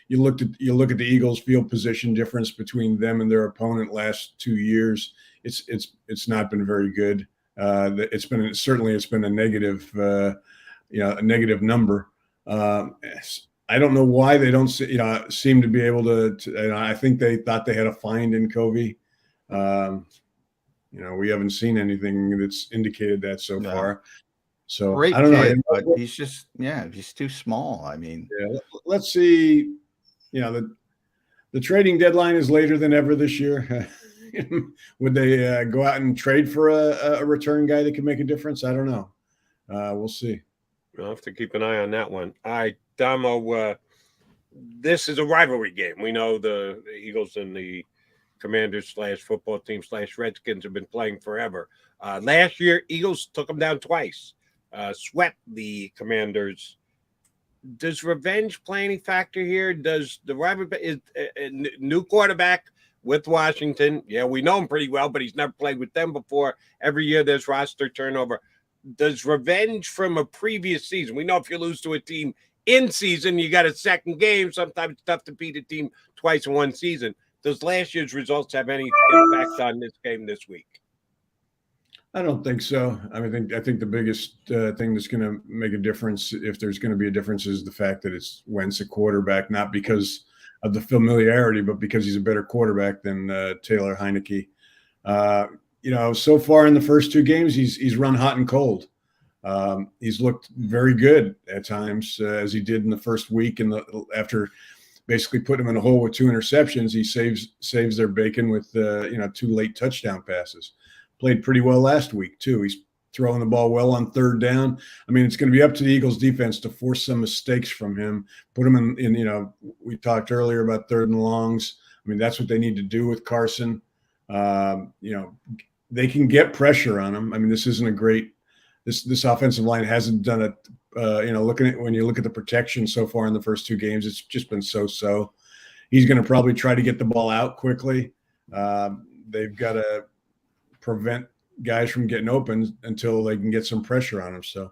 You look at the Eagles' field position difference between them and their opponent last 2 years. It's not been very good. It's been a negative a negative number. I don't know why they don't seem to be able to. I think they thought they had a find in Kobe. We haven't seen anything that's indicated that so far. So great I don't kid, know. But he's just he's too small. I mean, let's see. The trading deadline is later than ever this year. Would they go out and trade for a return guy that can make a difference? I don't know. We'll see. We'll have to keep an eye on that one. Damo, this is a rivalry game. We know the Eagles and the Commanders / football team / Redskins have been playing forever. Last year, Eagles took them down twice, swept the Commanders. Does revenge play any factor here? Does the rivalry is a new quarterback with Washington? Yeah, we know him pretty well, but he's never played with them before. Every year there's roster turnover. Does revenge from a previous season? We know if you lose to a team in season, you got a second game. Sometimes it's tough to beat a team twice in one season. Does last year's results have any impact on this game this week? I don't think so. I think the biggest thing that's going to make a difference, if there's going to be a difference, is the fact that it's Wentz a quarterback, not because of the familiarity, but because he's a better quarterback than Taylor Heineke. So far in the first 2 games, he's run hot and cold. He's looked very good at times, as he did in the first week. After basically putting him in a hole with 2 interceptions, he saves their bacon with 2 late touchdown passes. Played pretty well last week too. He's throwing the ball well on 3rd down. I mean, it's going to be up to the Eagles defense to force some mistakes from him. Put him in we talked earlier about 3rd and longs. I mean, that's what they need to do with Carson. They can get pressure on him. I mean, this isn't a great. This offensive line hasn't done it. When you look at the protection so far in the first 2 games, it's just been so. He's going to probably try to get the ball out quickly. They've got to prevent guys from getting open until they can get some pressure on him. So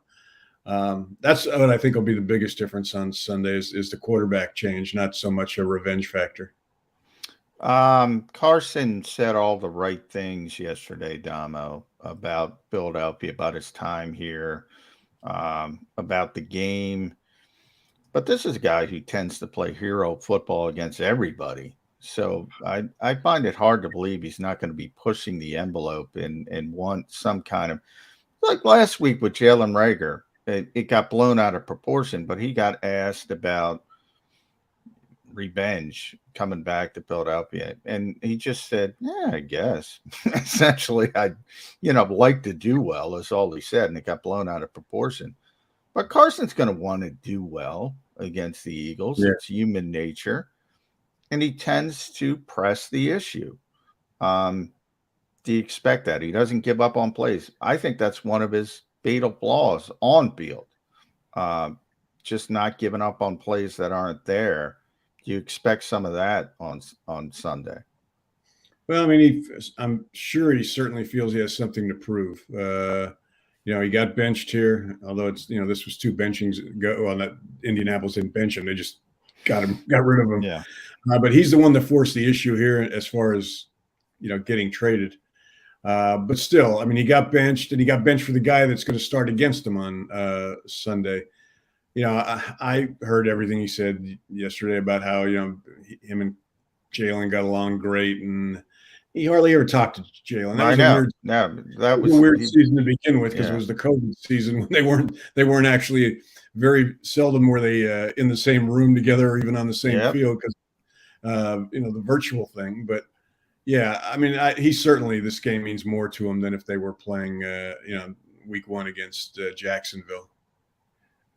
that's what I think will be the biggest difference on Sunday is the quarterback change, not so much a revenge factor. Carson said all the right things yesterday, Damo, about Philadelphia, about his time here, about the game. But this is a guy who tends to play hero football against everybody. So I find it hard to believe he's not going to be pushing the envelope and want some kind of, like last week with Jalen Reagor. It got blown out of proportion, but he got asked about revenge coming back to Philadelphia, and he just said, "Yeah, I guess." Essentially, I'd like to do well, is all he said, and it got blown out of proportion. But Carson's going to want to do well against the Eagles. Yeah. It's human nature, and he tends to press the issue. Do you expect that? He doesn't give up on plays. I think that's one of his fatal flaws on field. Just not giving up on plays that aren't there. Do you expect some of that on Sunday? Well, I mean, I'm sure he certainly feels he has something to prove. He got benched here, although it's, this was 2 benchings ago. Well, that Indianapolis didn't bench him. They just got rid of him. Yeah. But he's the one that forced the issue here as far as, getting traded. But still, I mean, he got benched, and he got benched for the guy that's going to start against him on Sunday. I heard everything he said yesterday about how, him and Jalen got along great, and he hardly ever talked to Jalen. That was a weird season to begin with, because it was the COVID season when they weren't actually, very seldom were they in the same room together or even on the same field, because the virtual thing. But yeah, I mean, he certainly, this game means more to him than if they were playing week 1 against Jacksonville.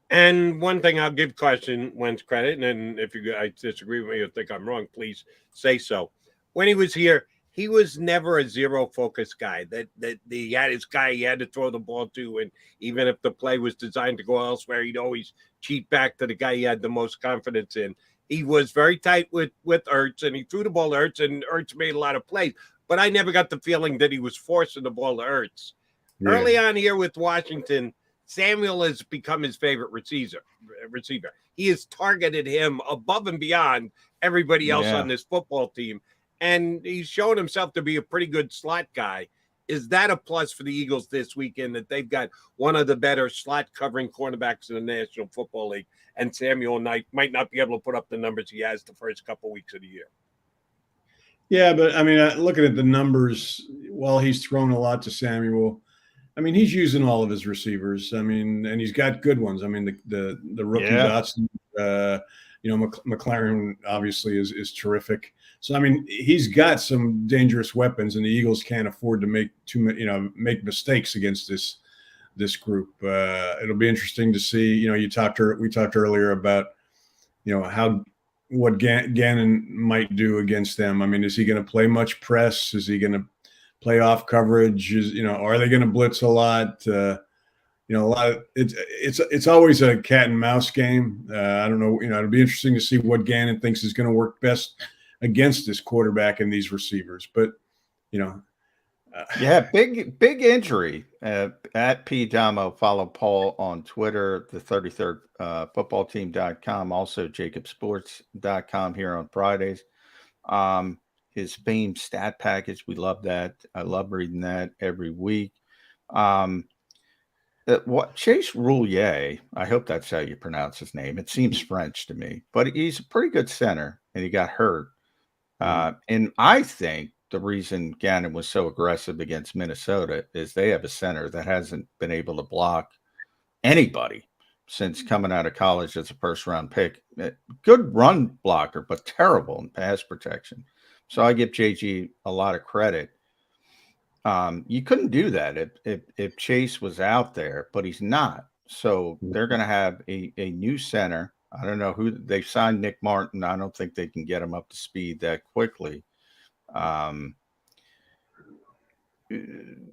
And one thing, I'll give Carson Wentz credit, and then if you guys disagree with me or think I'm wrong, please say so. When he was here, he was never a zero focus guy. That he had his guy he had to throw the ball to, and even if the play was designed to go elsewhere, he'd always cheat back to the guy he had the most confidence in. He was very tight with Ertz, and he threw the ball to Ertz, and Ertz made a lot of plays. But I never got the feeling that he was forcing the ball to Ertz. Yeah. Early on here with Washington, Samuel has become his favorite receiver. He has targeted him above and beyond everybody else on this football team, and he's shown himself to be a pretty good slot guy. Is that a plus for the Eagles this weekend, that they've got one of the better slot covering cornerbacks in the National Football League, and Samuel might not be able to put up the numbers he has the first couple weeks of the year? Yeah, but I mean, looking at the numbers, while he's thrown a lot to Samuel, I mean, he's using all of his receivers. I mean, and he's got good ones. I mean, the rookie Dotson, McLaren obviously is terrific. So, I mean, he's got some dangerous weapons, and the Eagles can't afford to make make mistakes against this group. It'll be interesting to see. We talked earlier about, what Gannon might do against them. I mean, is he going to play much press? Is he going to play off coverage? Are they going to blitz a lot? A lot of it's always a cat and mouse game. I don't know. It'll be interesting to see what Gannon thinks is going to work best against this quarterback and these receivers. But big injury at P Damo. Follow Paul on Twitter, the 33rd footballteam.com, also JAKIBsports.com here on Fridays. His famed stat package, we love that. I love reading that every week. Chase Roulier, I hope that's how you pronounce his name. It seems French to me, but he's a pretty good center, and he got hurt. And I think the reason Gannon was so aggressive against Minnesota is they have a center that hasn't been able to block anybody since coming out of college as a first-round pick. Good run blocker, but terrible in pass protection. So I give JG a lot of credit. You couldn't do that if Chase was out there, but he's not. So they're going to have a new center. I don't know who they signed. Nick Martin. I don't think they can get him up to speed that quickly. And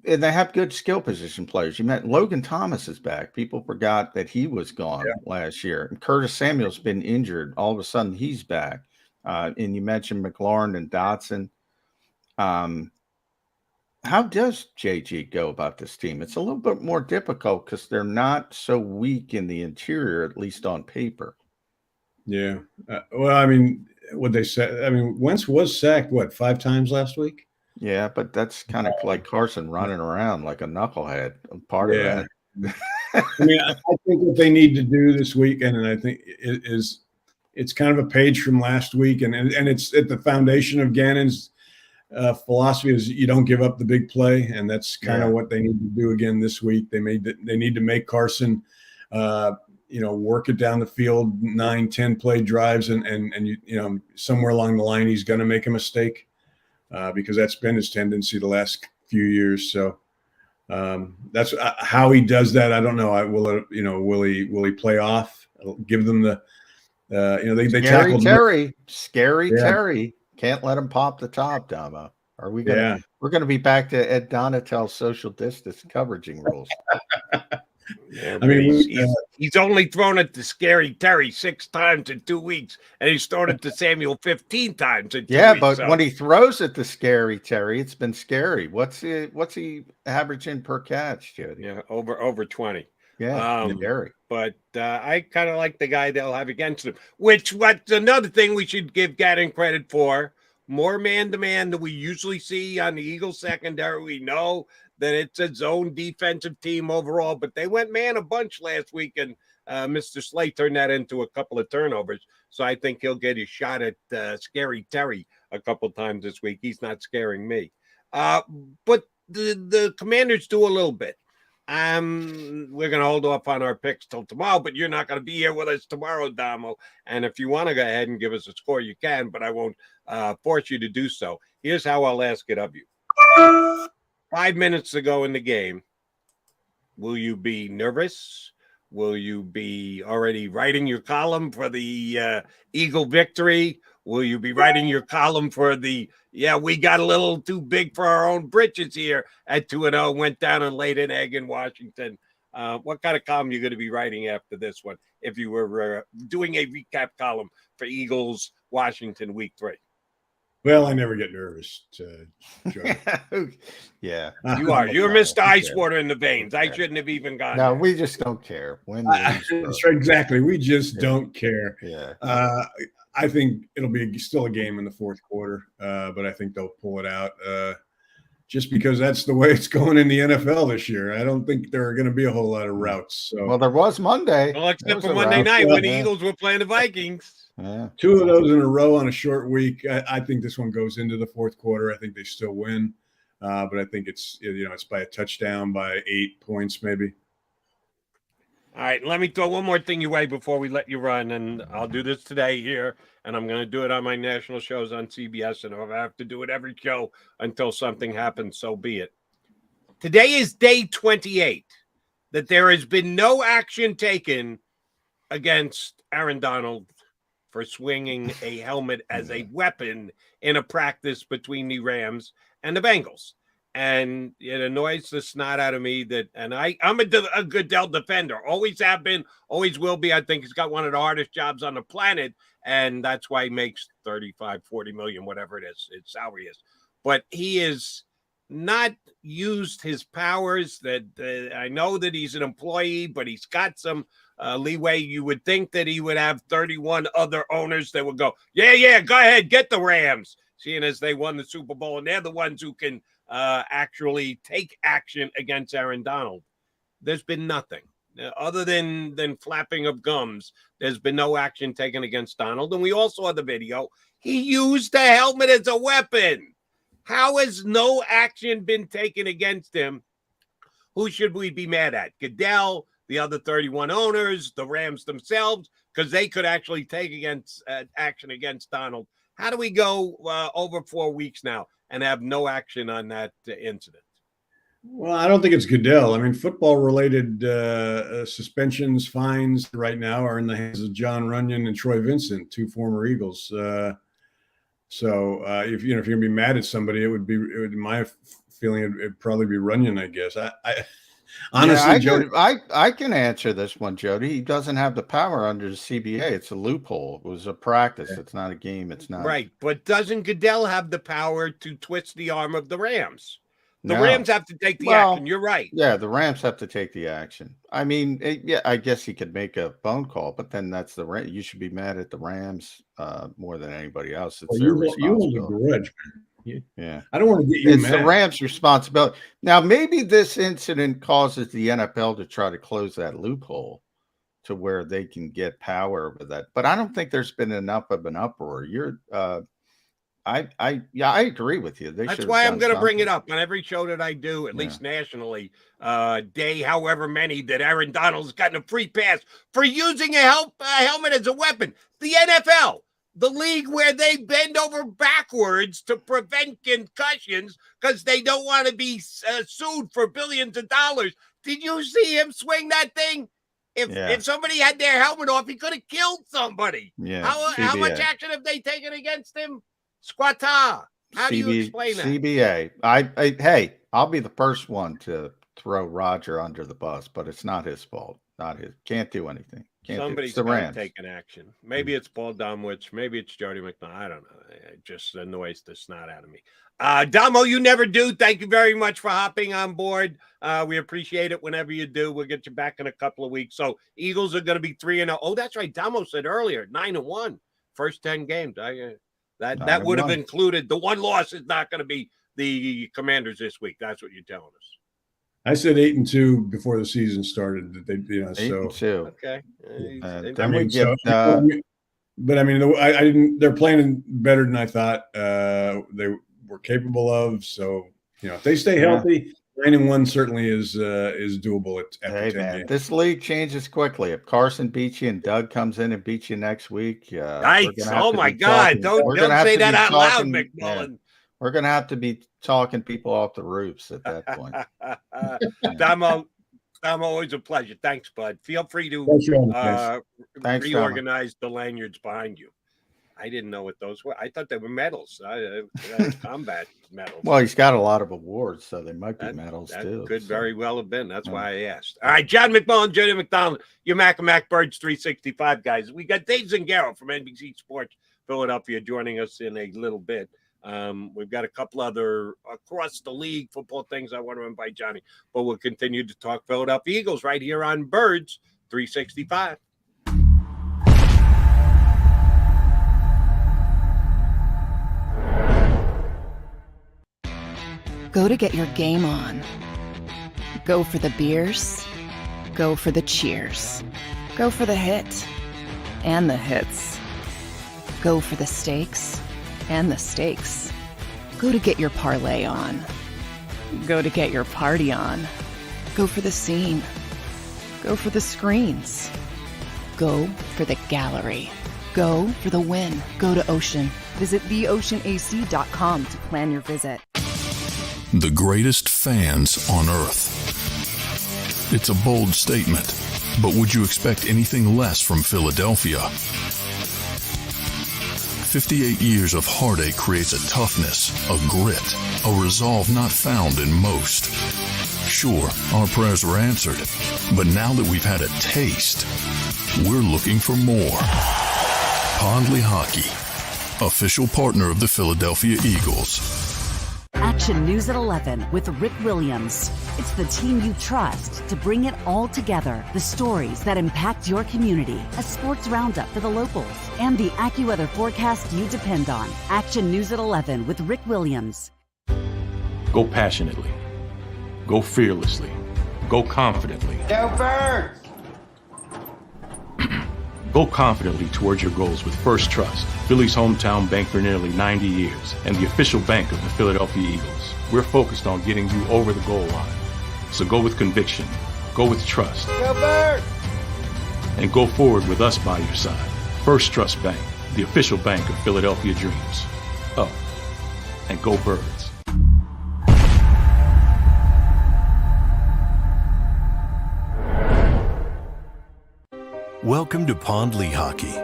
they have good skill position players. You meant Logan Thomas is back. People forgot that he was gone last year. And Curtis Samuel's been injured. All of a sudden, he's back. And you mentioned McLaurin and Dotson. How does JG go about this team? It's a little bit more difficult because they're not so weak in the interior, at least on paper. Yeah. Well, I mean, what they said. I mean, Wentz was sacked, 5 times last week? Yeah, but that's kind of like Carson running around like a knucklehead. Part of that. I mean, I think what they need to do this weekend, and I think it's kind of a page from last week, and it's at the foundation of Gannon's philosophy is you don't give up the big play, and that's kind of what they need to do again this week. They need to make Carson, work it down the field, 9-10 play drives, and somewhere along the line he's going to make a mistake because that's been his tendency the last few years. So that's how he does that. I don't know. Will he play off? Give them the they tackled Scary Terry. Can't let him pop the top, Damo. Are we gonna? We're gonna be back to Ed Donatel's social distance coveraging rules. Yeah, I mean, he's only thrown it to Scary Terry 6 times in 2 weeks, and he's thrown it to Samuel 15 times in 2 weeks. But when he throws it to Scary Terry, it's been scary. What's he averaging per catch, Jody? Yeah, over 20. Yeah, Terry. But I kind of like the guy they'll have against him. What's another thing we should give Gannon credit for? More man-to-man than we usually see on the Eagles secondary. We know that it's a zone defensive team overall, but they went man a bunch last week, and Mr. Slay turned that into a couple of turnovers. So I think he'll get his shot at Scary Terry a couple times this week. He's not scaring me. But the Commanders do a little bit. We're going to hold off on our picks till tomorrow, but you're not going to be here with us tomorrow, Damo. And if you want to go ahead and give us a score, you can, but I won't force you to do so. Here's how I'll ask it of you. 5 minutes to go in the game. Will you be nervous? Will you be already writing your column for the Eagle victory? Will you be writing your column for the, we got a little too big for our own britches here at 2-0, went down and laid an egg in Washington? What kind of column are you going to be writing after this one if you were doing a recap column for Eagles Washington week 3? Well, I never get nervous. Yeah. You are. You're Mr. Ice Water in the veins. I shouldn't have even gone there. We just don't care. Exactly. We just don't care. Yeah. I think it'll be still a game in the fourth quarter, but I think they'll pull it out just because that's the way it's going in the NFL this year. I don't think there are going to be a whole lot of routes. So. Well, there was Monday. Well, except for Monday night when the Eagles were playing the Vikings. Yeah. 2 of those in a row on a short week. I think this one goes into the fourth quarter. I think they still win, but I think it's by a touchdown, by 8 points maybe. All right, let me throw one more thing your way before we let you run, and I'll do this today here, and I'm going to do it on my national shows on CBS, and if I have to do it every show until something happens, so be it. Today is day 28 that there has been no action taken against Aaron Donald for swinging a helmet as a weapon in a practice between the Rams and the Bengals. And it annoys the snot out of me that, and I'm a Goodell defender, always have been, always will be. I think he's got one of the hardest jobs on the planet, and that's why he makes 35, 40 million, whatever it is, his salary is. But he is not used his powers. That I know that he's an employee, but he's got some leeway. You would think that he would have 31 other owners that would go, yeah, go ahead, get the Rams, seeing as they won the Super Bowl, and they're the ones who can actually take action against Aaron Donald. There's been nothing other than flapping of gums. There's been no action taken against Donald. And we also have the video. He used the helmet as a weapon. How has no action been taken against him? Who should we be mad at? Goodell, the other 31 owners, the Rams themselves, because they could actually take action against Donald. How do we go over 4 weeks now and have no action on that incident? Well, I don't think it's Goodell. I mean, football-related suspensions, fines right now are in the hands of John Runyon and Troy Vincent, 2 former Eagles. So if you're going to be mad at somebody, it would my feeling it'd probably be Runyon, I guess. Honestly, Jody, I can answer this one, Jody. He doesnn't have the power under the CBA. It's a loophole. It was a practice. It's not a game. It's not right. But doesn't Goodell have the power to twist the arm of the Rams? The Rams have to take the action. You're right. Yeah, the Rams have to take the action. I mean, yeah, I guess you could make a phone call, but then that's you should be mad at the Rams more than anybody else. It's their responsibility. You hold a grudge, man. Yeah. I don't want to get you mad. It's the Rams' responsibility. Now, maybe this incident causes the NFL to try to close that loophole to where they can get power over that. But I don't think there's been enough of an uproar. I agree with you. That's why I'm going to bring it up on every show that I do, at least nationally. Day, however many, that Aaron Donald's gotten a free pass for using a helmet as a weapon. The NFL, the league where they bend over backwards to prevent concussions because they don't want to be sued for billions of dollars. Did you see him swing that thing? If somebody had their helmet off, he could have killed somebody. Yeah. How much action have they taken against him? Squatta. How do you explain that? CBA. Hey, I'll be the first one to throw Roger under the bus, but it's not his fault. Not his. Can't do anything. Somebody's got to take an action. Maybe it's Paul Domowitz. Maybe it's Jody McMullen. I don't know. It just annoys the snot out of me. Domo, you never do. Thank you very much for hopping on board. We appreciate it whenever you do. We'll get you back in a couple of weeks. So Eagles are going to be 3-0. Oh, that's right. Domo said earlier, 9-1. First 10 games. That would have included the one loss is not going to be the Commanders this week. That's what you're telling us. I said 8-2 before the season started. That they, 8-2. Okay. But I mean, they're playing better than I thought they were capable of. So if they stay healthy, 9-1 certainly is doable. At 10 games. This league changes quickly. If Carson beats you and Doug comes in and beats you next week, nice. Oh my God! Don't say that out loud, McMullen. We're going to have to be talking people off the roofs at that point. Damo, always a pleasure. Thanks, bud. Feel free to reorganize the lanyards behind you. I didn't know what those were. I thought they were medals. Combat medals. Well, he's got a lot of awards, so they might be medals too. Could very well have been. That's why I asked. All right, John McMullen, Jody McDonald, your Mac and Mac Birds 365 guys. We got Dave Zingaro from NBC Sports Philadelphia joining us in a little bit. We've got a couple other across the league football things I want to invite Johnny, but we'll continue to talk Philadelphia Eagles right here on Birds 365. Go to get your game on. Go for the beers. Go for the cheers. Go for the hit and the hits. Go for the stakes and the stakes. Go to get your parlay on. Go to get your party on. Go for the scene. Go for the screens. Go for the gallery. Go for the win. Go to Ocean. Visit theoceanac.com to plan your visit. The greatest fans on earth. It's a bold statement, but would you expect anything less from Philadelphia? 58 years of heartache creates a toughness, a grit, a resolve not found in most. Sure, our prayers were answered, but now that we've had a taste, we're looking for more. Pondley Hockey, official partner of the Philadelphia Eagles. Action News at 11 with Rick Williams. It's the team you trust to bring it all together. The stories that impact your community. A sports roundup for the locals. And the AccuWeather forecast you depend on. Action News at 11 with Rick Williams. Go passionately. Go fearlessly. Go confidently. Go Birds! Go confidently towards your goals with First Trust, Philly's hometown bank for nearly 90 years, and the official bank of the Philadelphia Eagles. We're focused on getting you over the goal line. So go with conviction, go with trust, Go Birds! and go forward with us by your side. First Trust Bank, the official bank of Philadelphia dreams. Up and go Birds. Welcome to Pondley Hockey.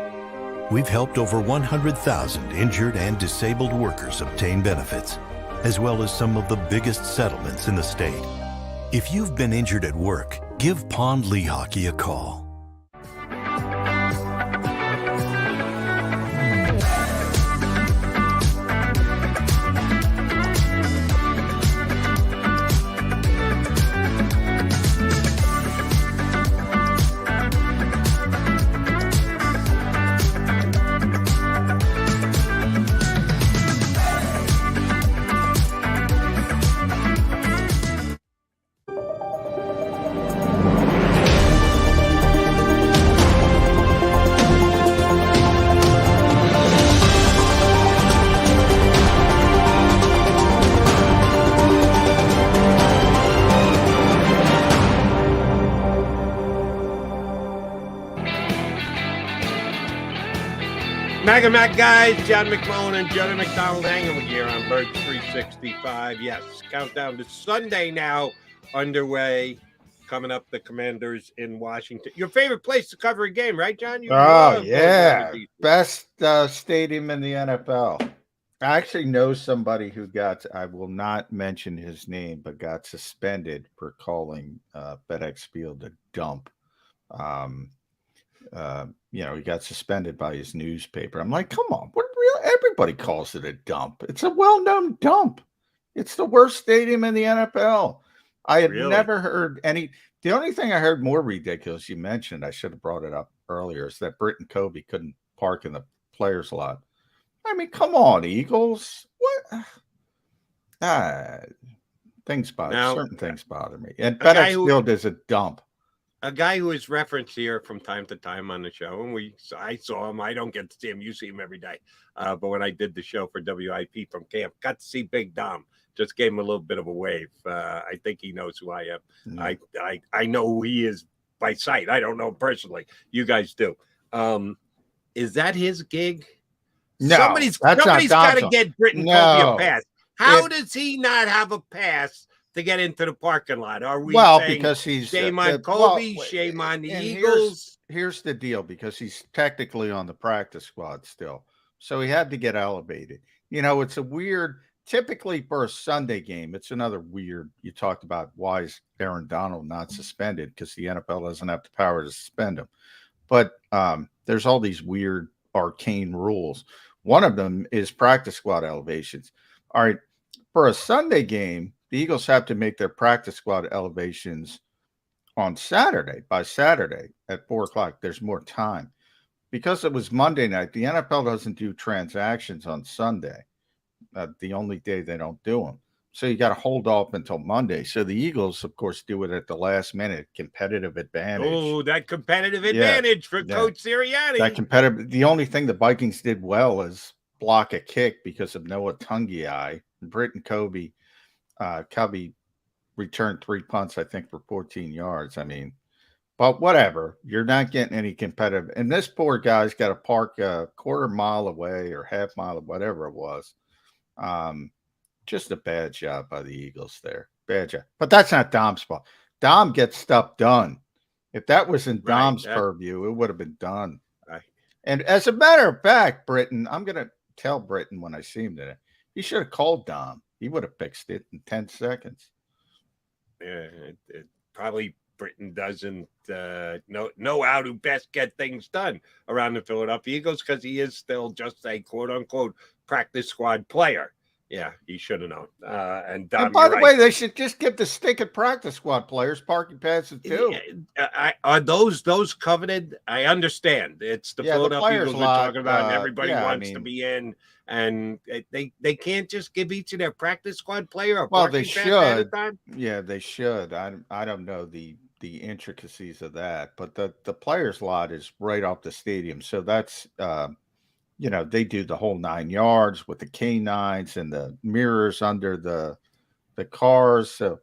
We've helped over 100,000 injured and disabled workers obtain benefits, as well as some of the biggest settlements in the state. If you've been injured at work, give Pondley Hockey a call. Mac and Mac guys, John McMullen and Johnny McDonald hanging with you on Birds 365. Yes, countdown to Sunday now underway. Coming up, the Commanders in Washington. Your favorite place to cover a game, right, John? Best stadium in the NFL. I actually know somebody who I will not mention his name, but got suspended for calling FedEx Field a dump. He got suspended by his newspaper. I'm like, come on, everybody calls it a dump. It's a well-known dump. It's the worst stadium in the NFL. I had never heard any. The only thing I heard more ridiculous, you mentioned, I should have brought it up earlier, is that Britt and Kobe couldn't park in the players' lot. I mean, come on, Eagles. What? Certain things bother me. And FedEx Field is a dump. A guy who is referenced here from time to time on the show, and I saw him. I don't get to see him. You see him every day. But when I did the show for WIP from camp, got to see Big Dom. Just gave him a little bit of a wave. I think he knows who I am. I know who he is by sight. I don't know him personally. You guys do. Is that his gig? No, somebody's got to get Britt and Kobe a pass. How does he not have a pass to get into the parking lot? Are we saying because he's shame on Kobe, shame on the Eagles? Here's the deal, because he's technically on the practice squad still. So he had to get elevated. It's a weird, typically for a Sunday game, it's another weird, you talked about why is Aaron Donald not suspended, because the NFL doesn't have the power to suspend him. But there's all these weird arcane rules. One of them is practice squad elevations. All right, for a Sunday game, the Eagles have to make their practice squad elevations on Saturday, by Saturday at 4:00. There's more time. Because it was Monday night, the NFL doesn't do transactions on Sunday. The only day they don't do them. So you got to hold off until Monday. So the Eagles, of course, do it at the last minute. Competitive advantage. Oh, that competitive advantage for Coach Sirianni. The only thing the Vikings did well is block a kick because of Noah Tungiai. Britt and Kobe returned 3 punts, I think, for 14 yards. I mean, but whatever. You're not getting any competitive. And this poor guy's got to park a quarter mile away or half mile, whatever it was. Just a bad job by the Eagles there. Bad job. But that's not Dom's fault. Dom gets stuff done. If that was in Dom's purview, it would have been done. Right. And as a matter of fact, Britton, I'm going to tell Britton when I see him today, he should have called Dom. He would have fixed it in 10 seconds. Yeah, it probably Britain doesn't know how to best get things done around the Philadelphia Eagles, because he is still just a quote-unquote practice squad player. Yeah, he should have known. And by the way, they should just give the stinking practice squad players parking passes too. Are those coveted? I understand. It's the Philadelphia Eagles we're talking about, and everybody wants to be in. And they can't just give each of their practice squad player a parking pass at a time? Yeah, they should. I don't know the intricacies of that, but the players' lot is right off the stadium, so that's they do the whole 9 yards with the canines and the mirrors under the cars. So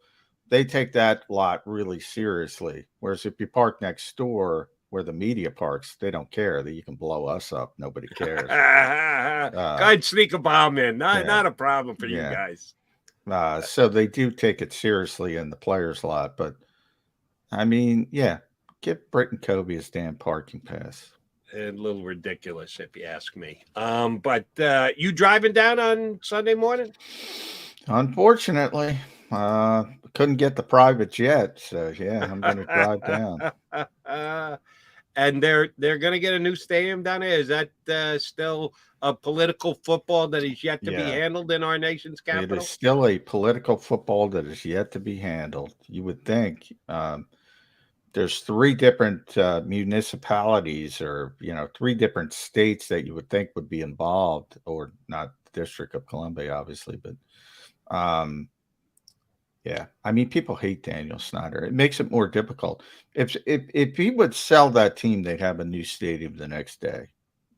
they take that lot really seriously. Whereas if you park next door where the media parks, they don't care that you can blow us up. Nobody cares. Go ahead, sneak a bomb in. Not a problem for you guys. So they do take it seriously in the players' lot. But I mean, give Britt and Kobe his damn parking pass. A little ridiculous, if you ask me. But you driving down on Sunday morning? Unfortunately, couldn't get the private jet, so I'm going to drive down. And they're going to get a new stadium down there. Is that still a political football that is yet to be handled in our nation's capital? It is still a political football that is yet to be handled. You would think. There's 3 different municipalities or, 3 different states that you would think would be involved, or not the District of Columbia, obviously. But, I mean, people hate Daniel Snyder. It makes it more difficult. If he would sell that team, they'd have a new stadium the next day.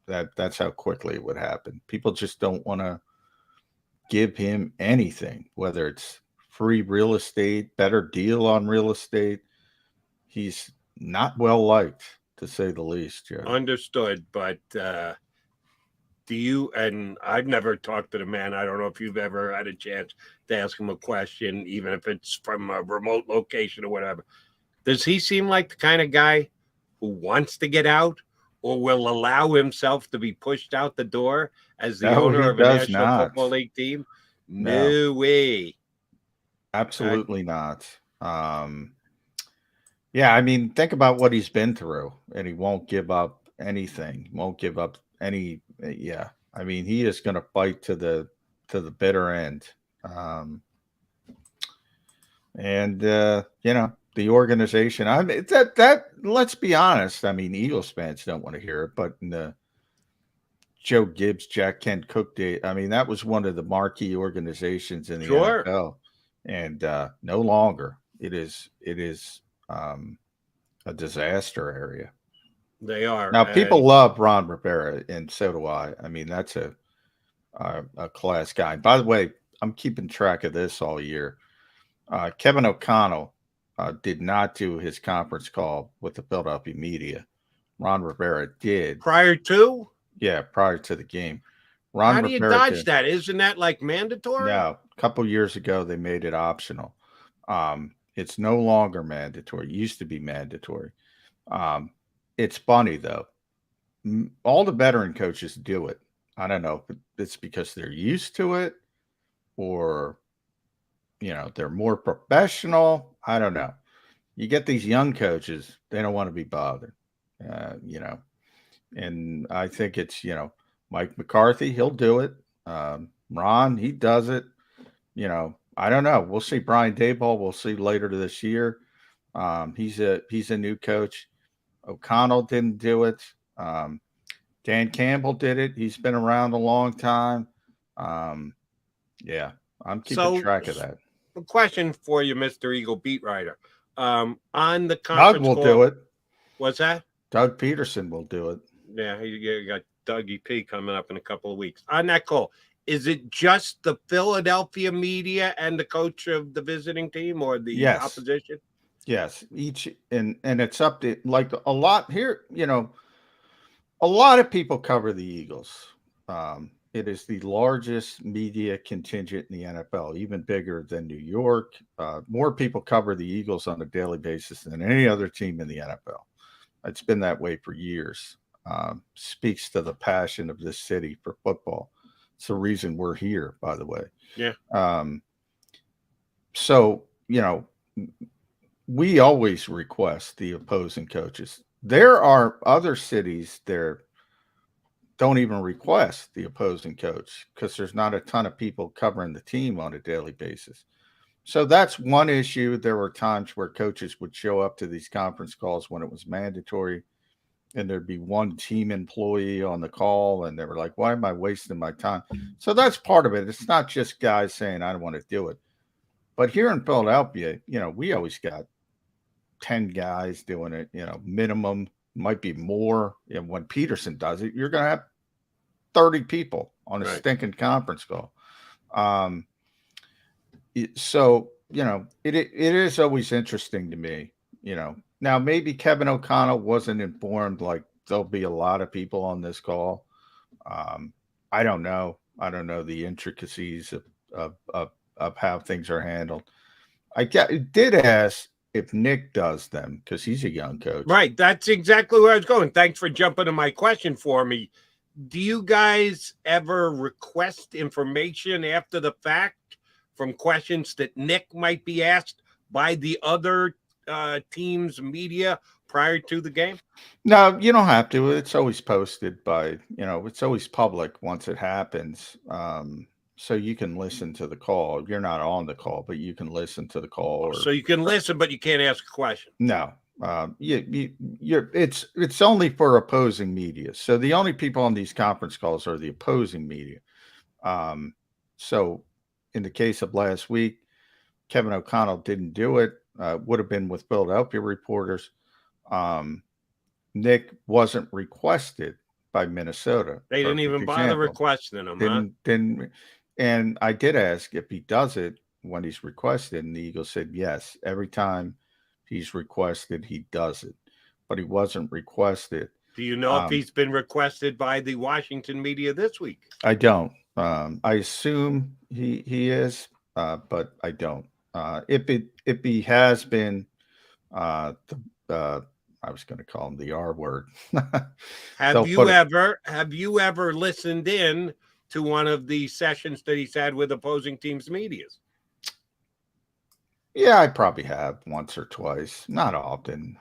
That's how quickly it would happen. People just don't want to give him anything, whether it's free real estate, better deal on real estate. He's not well liked, to say the least, Joe. Understood, but Do you, and I've never talked to the man. I don't know if you've ever had a chance to ask him a question, even if it's from a remote location or whatever. Does he seem like the kind of guy who wants to get out or will allow himself to be pushed out the door as the owner of a National Football League team? No way. Absolutely not. Yeah, I mean, think about what he's been through, and he won't give up anything. Won't give up any. Yeah, I mean, he is going to fight to the bitter end. You know, the organization. I mean, that. Let's be honest. I mean, Eagles fans don't want to hear it, but in the Joe Gibbs, Jack Kent Cook day, I mean, that was one of the marquee organizations in the NFL, and no longer. It is a disaster area. They are. Now, people love Ron Rivera, and so do I. I mean, that's a class guy. By the way, I'm keeping track of this all year. Kevin O'Connell did not do his conference call with the Philadelphia media. Ron Rivera did. Prior to? Yeah, prior to the game. How do you dodge that? Isn't that like mandatory? No, a couple years ago they made it optional. It's no longer mandatory. It used to be mandatory. It's funny though. All the veteran coaches do it. I don't know if it's because they're used to it or, you know, they're more professional. I don't know. You get these young coaches, they don't want to be bothered, you know. And I think it's, you know, Mike McCarthy, he'll do it. Ron, he does it. You know, I don't know. We'll see. Brian Daboll, we'll see later this year. He's a new coach. O'Connell didn't do it. Dan Campbell did it. He's been around a long time. Yeah, I'm keeping track of that. A question for you, Mr. Eagle beat writer. On the conference Doug will do it. What's that? Doug Peterson will do it. Yeah, you got Dougie P coming up in a couple of weeks. On that call, is it just the Philadelphia media and the coach of the visiting team or the opposition? Yes, each and it's up to like a lot here, you know, a lot of people cover the Eagles. It is the largest media contingent in the NFL, even bigger than New York. More people cover the Eagles on a daily basis than any other team in the NFL. It's been that way for years. Speaks to the passion of this city for football. It's the reason we're here, by the way. Yeah. So, you know, we always request the opposing coaches. There are other cities there don't even request the opposing coach because there's not a ton of people covering the team on a daily basis. So that's one issue. There were times where coaches would show up to these conference calls when it was mandatory, and there'd be one team employee on the call, and they were like, why am I wasting my time? So that's part of it. It's not just guys saying, I don't want to do it. But here in Philadelphia, you know, we always got 10 guys doing it, you know, minimum, might be more. And when Peterson does it, you're going to have 30 people on a stinking conference call. So, you know, it is always interesting to me, you know. Now, maybe Kevin O'Connell wasn't informed, like there'll be a lot of people on this call. I don't know. I don't know the intricacies of how things are handled. I did ask if Nick does them because he's a young coach. Right. That's exactly where I was going. Thanks for jumping to my question for me. Do you guys ever request information after the fact from questions that Nick might be asked by the other team's media prior to the game? No, you don't have to. It's always posted by, you know, it's always public once it happens. So you can listen to the call. You're not on the call, but you can listen to the call. So you can listen, but you can't ask a question. No, it's only for opposing media. So the only people on these conference calls are the opposing media. So in the case of last week, Kevin O'Connell didn't do it. Would have been with Philadelphia reporters. Nick wasn't requested by Minnesota. They didn't even bother requesting him. Didn't. And I did ask if he does it when he's requested, and the Eagles said yes. Every time he's requested, he does it. But he wasn't requested. Do you know if he's been requested by the Washington media this week? I don't. I assume he is, but I don't. If he has been, I was going to call him the R word. Have you ever listened in to one of the sessions that he's had with opposing teams' medias? Yeah, I probably have once or twice. Not often.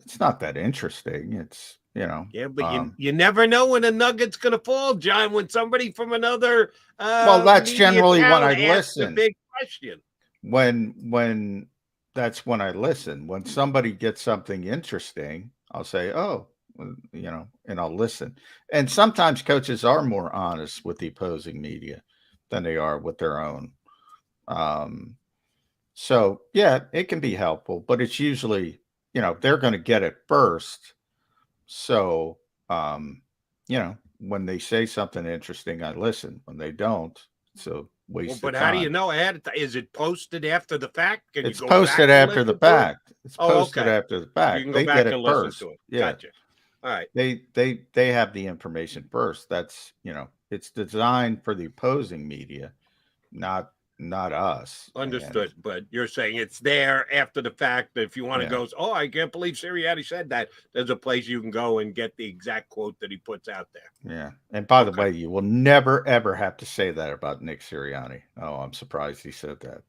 It's not that interesting. It's, Yeah, but you never know when a nugget's going to fall, John, when somebody from another well, that's generally when I listen. A big question. When that's when I listen. When somebody gets something interesting, I'll say, "Oh, and I'll listen." And sometimes coaches are more honest with the opposing media than they are with their own. So yeah, it can be helpful, but it's usually, they're going to get it first. So, when they say something interesting, I listen. When they don't, it's a waste of time. But how do you know ahead of time? Is it posted after the fact? It's posted after the fact. It's posted after the fact. You can go back and listen to it. Yeah. Gotcha. All right. They have the information first. That's, it's designed for the opposing media, not us. Understood. But you're saying it's there after the fact that if you want to go, oh, I can't believe Sirianni said that. There's a place you can go and get the exact quote that he puts out there. Yeah. And by the way, you will never, ever have to say that about Nick Sirianni. Oh, I'm surprised he said that.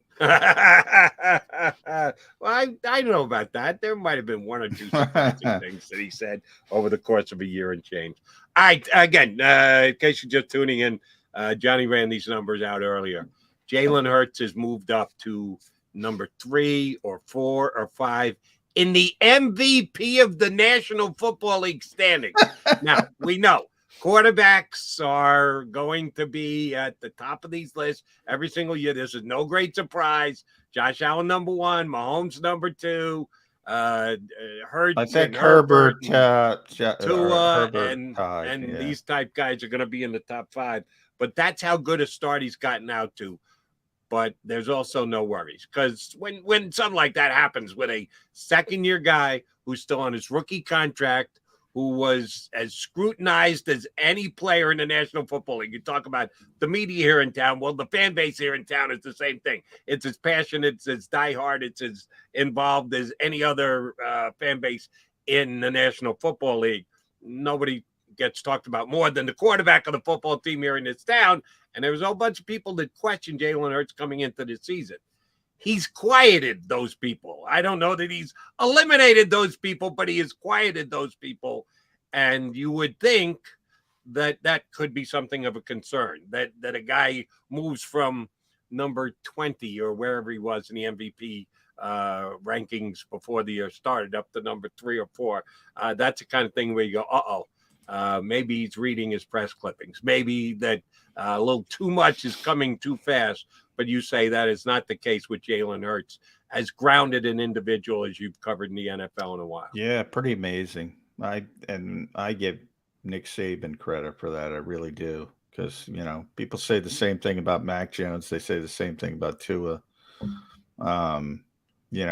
Well, I don't know about that. There might have been one or two surprising things that he said over the course of a year and change. All right. Again, in case you're just tuning in, Johnny ran these numbers out earlier. Jalen Hurts has moved up to number 3 or 4 or 5 in the MVP of the National Football League standings. Now, we know quarterbacks are going to be at the top of these lists every single year. This is no great surprise. Josh Allen, number 1, Mahomes, number 2, Hurts. I think Herbert, Tua, and these type guys are going to be in the top 5. But that's how good a start he's gotten out to. But there's also no worries, because when something like that happens with a second-year guy who's still on his rookie contract, who was as scrutinized as any player in the National Football League. You talk about the media here in town. Well, the fan base here in town is the same thing. It's as passionate, it's as diehard, it's as involved as any other fan base in the National Football League. Nobody gets talked about more than the quarterback of the football team here in this town. And there was a whole bunch of people that questioned Jalen Hurts coming into the season. He's quieted those people. I don't know that he's eliminated those people, but he has quieted those people. And you would think that that could be something of a concern, that a guy moves from number 20 or wherever he was in the MVP rankings before the year started up to number 3 or 4. That's the kind of thing where you go, maybe he's reading his press clippings. Maybe that a little too much is coming too fast. But you say that is not the case with Jalen Hurts, as grounded an individual as you've covered in the NFL in a while. Yeah, pretty amazing. I give Nick Saban credit for that. I really do, because people say the same thing about Mac Jones. They say the same thing about Tua. He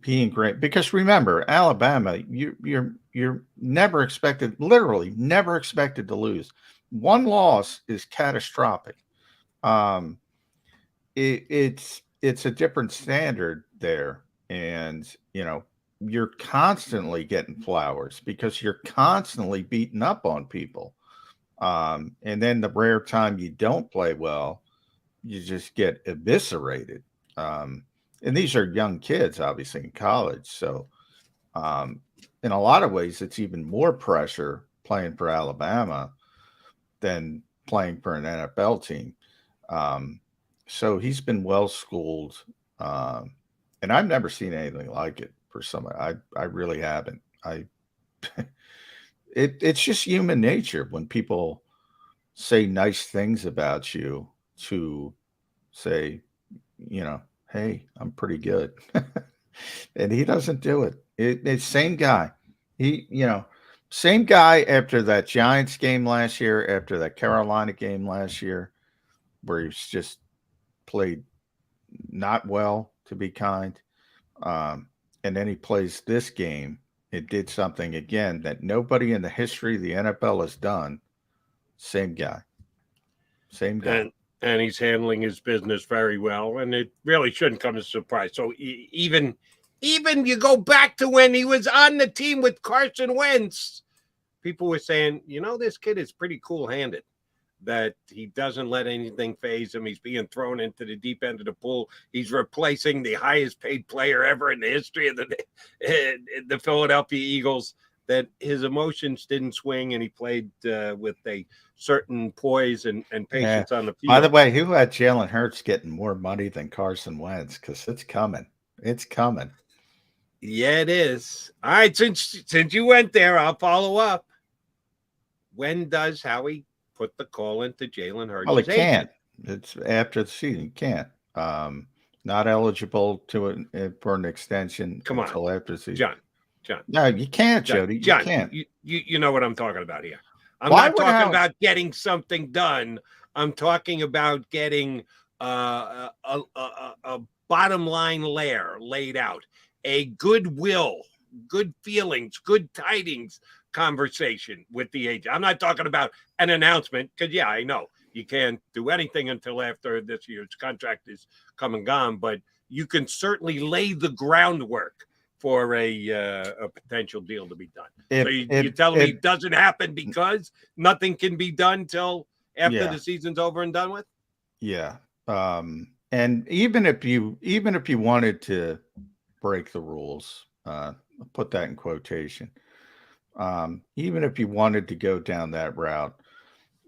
ain't great, because remember, Alabama, you're never expected, literally never expected to lose. One loss is catastrophic. It's a different standard there, and you're constantly getting flowers because you're constantly beating up on people, and then the rare time you don't play well, you just get eviscerated. And these are young kids, obviously, in college. So in a lot of ways, it's even more pressure playing for Alabama than playing for an NFL team. So he's been well-schooled. And I've never seen anything like it for somebody. I really haven't. It's just human nature when people say nice things about you to say, hey, I'm pretty good. And he doesn't do it. It's same guy. Same guy after that Giants game last year, after that Carolina game last year, where he's just played not well, to be kind. And then he plays this game It did something again that nobody in the history of the NFL has done. Same guy. Same guy. And he's handling his business very well, and it really shouldn't come as a surprise. So even you go back to when he was on the team with Carson Wentz, people were saying, this kid is pretty cool-handed, that he doesn't let anything faze him. He's being thrown into the deep end of the pool. He's replacing the highest-paid player ever in the history of the Philadelphia Eagles, that his emotions didn't swing, and he played with a certain poise and patience on the field. By the way, who had Jalen Hurts getting more money than Carson Wentz? Because it's coming. It's coming. Yeah, it is. All right, since you went there, I'll follow up. When does Howie put the call into Jalen Hurts? Well, he can't. It's after the season. He can't. Not eligible for an extension until after the season. John. No, you can't, Jody. John, you can't. You know what I'm talking about here. I'm not talking about getting something done. I'm talking about getting a bottom line laid out, a goodwill, good feelings, good tidings conversation with the agent. I'm not talking about an announcement, because I know you can't do anything until after this year's contract is come and gone, but you can certainly lay the groundwork for a potential deal to be done. So you're telling me it doesn't happen because nothing can be done till after the season's over and done with? Yeah. And even if you wanted to break the rules, I'll put that in quotation. Even if you wanted to go down that route,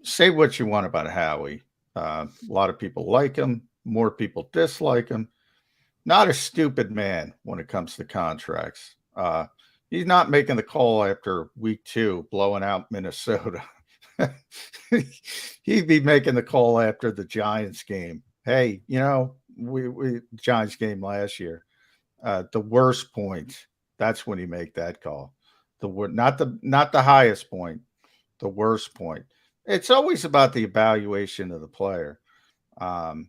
say what you want about Howie. A lot of people like him, more people dislike him. Not a stupid man when it comes to contracts. He's not making the call after week 2, blowing out Minnesota. He'd be making the call after the Giants game. Hey, we Giants game last year, the worst point. That's when he make that call. Not the highest point, the worst point. It's always about the evaluation of the player. And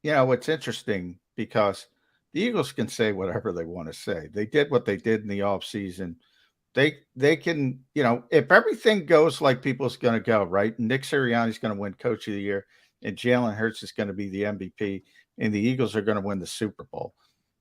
it's interesting because the Eagles can say whatever they want to say. They did what they did in the offseason. They can, if everything goes like people's going to go, right? Nick Sirianni's going to win Coach of the Year, and Jalen Hurts is going to be the MVP, and the Eagles are going to win the Super Bowl.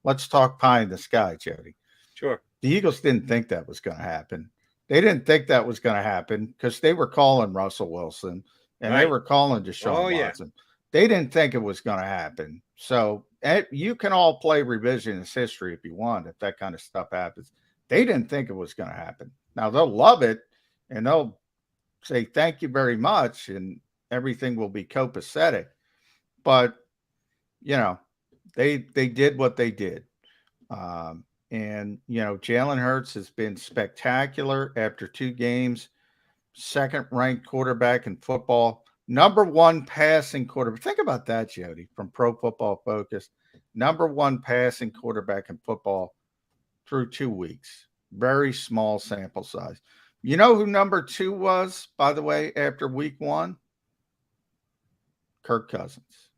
Let's talk pie in the sky, Jody. Sure. The Eagles didn't think that was going to happen. They didn't think that was going to happen because they were calling Russell Wilson and they were calling Deshaun Watson. They didn't think it was going to happen. So you can all play revisionist history if you want, if that kind of stuff happens. They didn't think it was going to happen. Now they'll love it and they'll say, thank you very much. And everything will be copacetic. But, they did what they did. And, Jalen Hurts has been spectacular after 2 games, second-ranked quarterback in football, number 1 passing quarterback. Think about that, Jody, from Pro Football Focus. Number 1 passing quarterback in football through 2 weeks. Very small sample size. You know who number 2 was, by the way, after week 1? Kirk Cousins.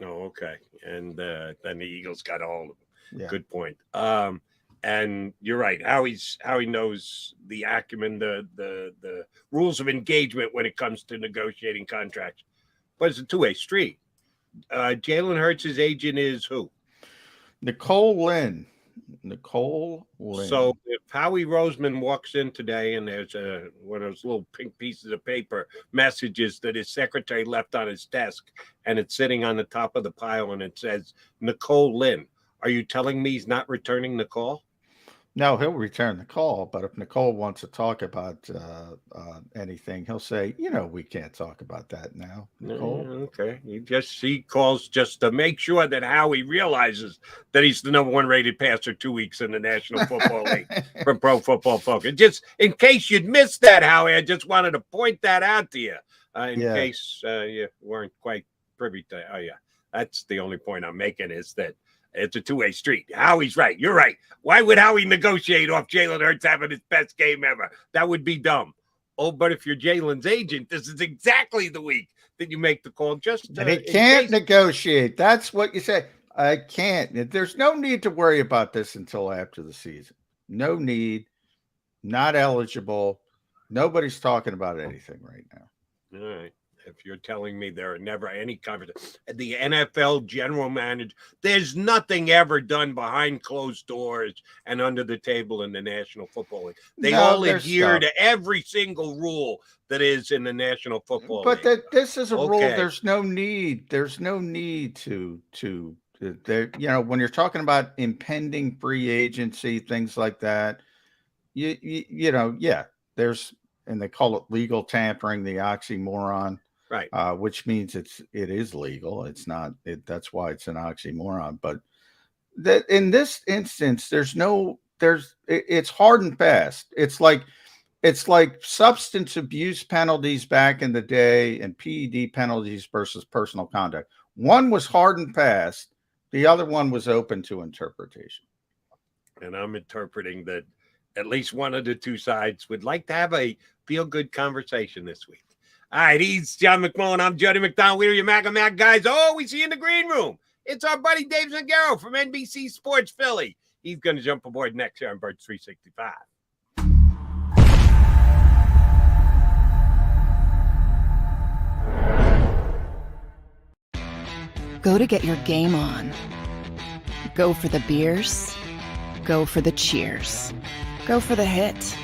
Oh, okay. And then the Eagles got all of them. Yeah. Good point. And you're right. Howie knows the acumen, the rules of engagement when it comes to negotiating contracts. But it's a 2-way street. Jalen Hurts' agent is who? Nicole Lynn. So if Howie Roseman walks in today and there's one of those little pink pieces of paper messages that his secretary left on his desk, and it's sitting on the top of the pile and it says Nicole Lynn, are you telling me he's not returning the call? No, he'll return the call. But if Nicole wants to talk about anything, he'll say, we can't talk about that now, Nicole. Okay. He calls just to make sure that Howie realizes that he's the number 1 rated passer 2 weeks in the National Football League from Pro Football Focus. Just in case you'd missed that, Howie, I just wanted to point that out to you in case you weren't quite privy to. Oh, yeah. That's the only point I'm making, is that it's a 2-way street. Howie's right. You're right. Why would Howie negotiate off Jalen Hurts having his best game ever? That would be dumb. Oh, but if you're Jalen's agent, this is exactly the week that you make the call. And he can't negotiate. That's what you say. I can't. There's no need to worry about this until after the season. No need. Not eligible. Nobody's talking about anything right now. All right. If you're telling me there are never any conversations, the NFL general manager, there's nothing ever done behind closed doors and under the table in the National Football League. They all adhere to every single rule that is in the National Football League. But this is a rule. There's no need. There's no need to there. You know, when you're talking about impending free agency, things like that, you know, yeah, there's, and they call it legal tampering, the oxymoron. Right. Which means it is legal. It's not. That's why it's an oxymoron. But that in this instance, it's hard and fast. It's like substance abuse penalties back in the day and PED penalties versus personal conduct. One was hard and fast. The other one was open to interpretation. And I'm interpreting that at least one of the two sides would like to have a feel-good conversation this week. All right, he's John McMullen. I'm Jody McDonald. We're your Mac guys. Oh, we see you in the green room. It's our buddy Dave Zangaro from NBC Sports Philly. He's going to jump aboard next year on Birds 365. Go to get your game on. Go for the beers. Go for the cheers. Go for the hit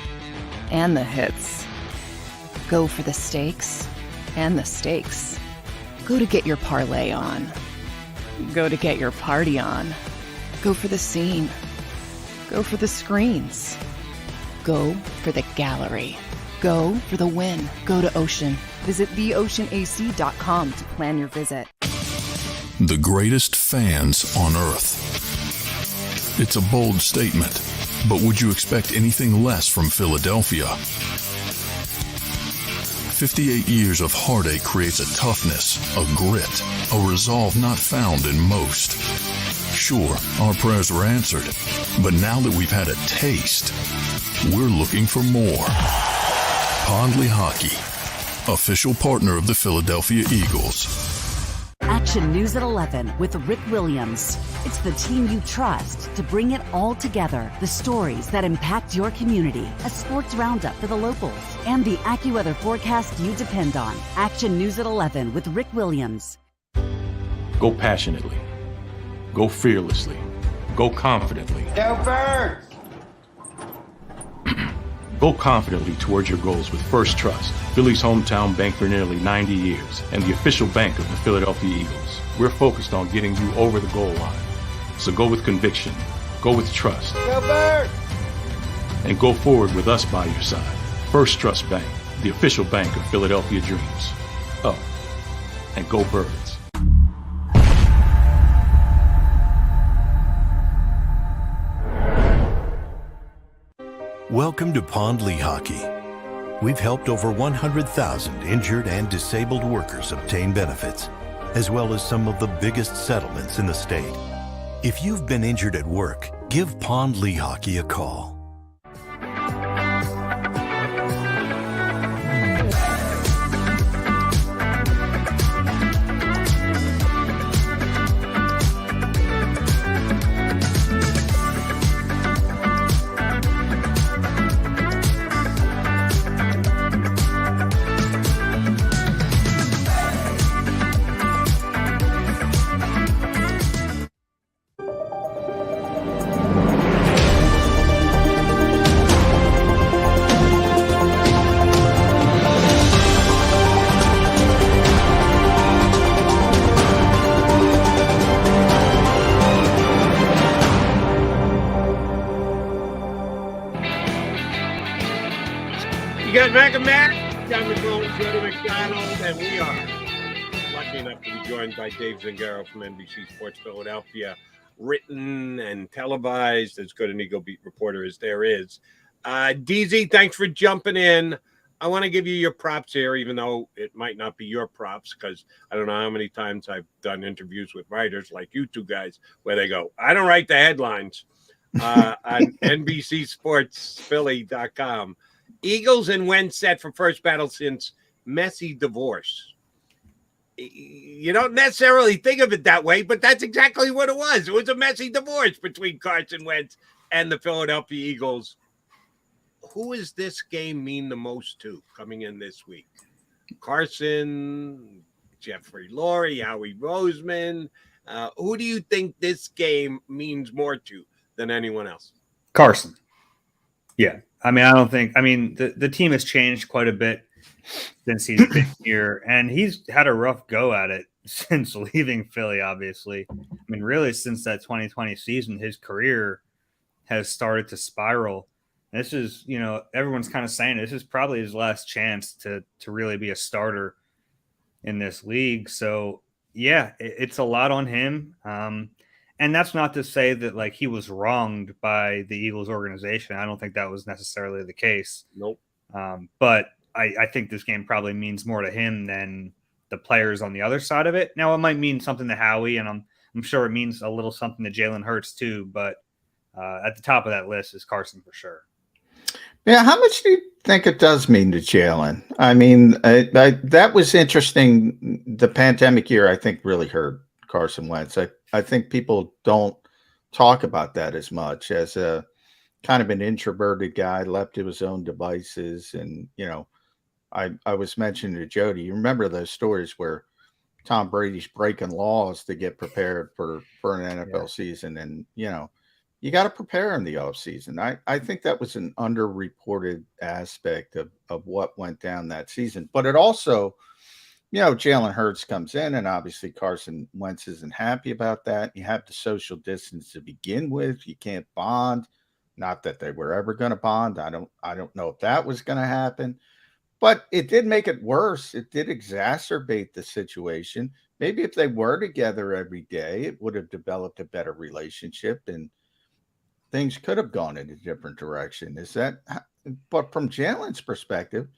and the hits. Go for the stakes and the stakes. Go to get your parlay on. Go to get your party on. Go for the scene. Go for the screens. Go for the gallery. Go for the win. Go to Ocean. Visit theoceanac.com to plan your visit. The greatest fans on earth. It's a bold statement, but would you expect anything less from Philadelphia? 58 years of heartache creates a toughness, a grit, a resolve not found in most. Sure, our prayers were answered, but now that we've had a taste, we're looking for more. Pondley Hockey, official partner of the Philadelphia Eagles. Action News at 11 with Rick Williams. It's the team you trust to bring it all together. The stories that impact your community. A sports roundup for the locals. And the AccuWeather forecast you depend on. Action News at 11 with Rick Williams. Go passionately. Go fearlessly. Go confidently. Go Birds! Go confidently towards your goals with First Trust, Philly's hometown bank for nearly 90 years, and the official bank of the Philadelphia Eagles. We're focused on getting you over the goal line. So go with conviction, go with trust, Go Birds! and go forward with us by your side. First Trust Bank, the official bank of Philadelphia dreams. Oh, and go Birds. Welcome to Pondley Hockey. We've helped over 100,000 injured and disabled workers obtain benefits, as well as some of the biggest settlements in the state. If you've been injured at work, give Pondley Hockey a call. John McMullen, Jody McDonald, and we are lucky enough to be joined by Dave Zangaro from NBC Sports Philadelphia, written and televised, as good an Eagle Beat reporter as there is. DZ, thanks for jumping in. I want to give you your props here, even though it might not be your props, because I don't know how many times I've done interviews with writers like you two guys where they go, I don't write the headlines on NBCSportsPhilly.com. Eagles and Wentz set for first battle since messy divorce. You don't necessarily think of it that way, but that's exactly what it was. It was a messy divorce between Carson Wentz and the Philadelphia Eagles. Who does this game mean the most to coming in this week? Carson, Jeffrey Lurie, Howie Roseman. Who do you think this game means more to than anyone else? Carson. Yeah. I mean, the team has changed quite a bit since he's been here, and he's had a rough go at it since leaving Philly, obviously. I mean, really, since that 2020 season, his career has started to spiral. This is, everyone's kind of saying this is probably his last chance to really be a starter in this league. So, yeah, it's a lot on him. And that's not to say that, like, he was wronged by the Eagles organization. I don't think that was necessarily the case. Nope. But I think this game probably means more to him than the players on the other side of it. Now, it might mean something to Howie, and I'm sure it means a little something to Jalen Hurts too. But at the top of that list is Carson for sure. Yeah, how much do you think it does mean to Jalen? I mean, that was interesting. The pandemic year, I think, really hurt Carson Wentz. I think people don't talk about that as much, as a kind of an introverted guy, left to his own devices. And, I was mentioning to Jody, you remember those stories where Tom Brady's breaking laws to get prepared for an NFL season. And, you got to prepare in the offseason. I think that was an underreported aspect of what went down that season. But it also, Jalen Hurts comes in, and obviously Carson Wentz isn't happy about that. You have the social distance to begin with. You can't bond. Not that they were ever going to bond. I don't know if that was going to happen. But it did make it worse. It did exacerbate the situation. Maybe if they were together every day, it would have developed a better relationship, and things could have gone in a different direction. But from Jalen's perspective,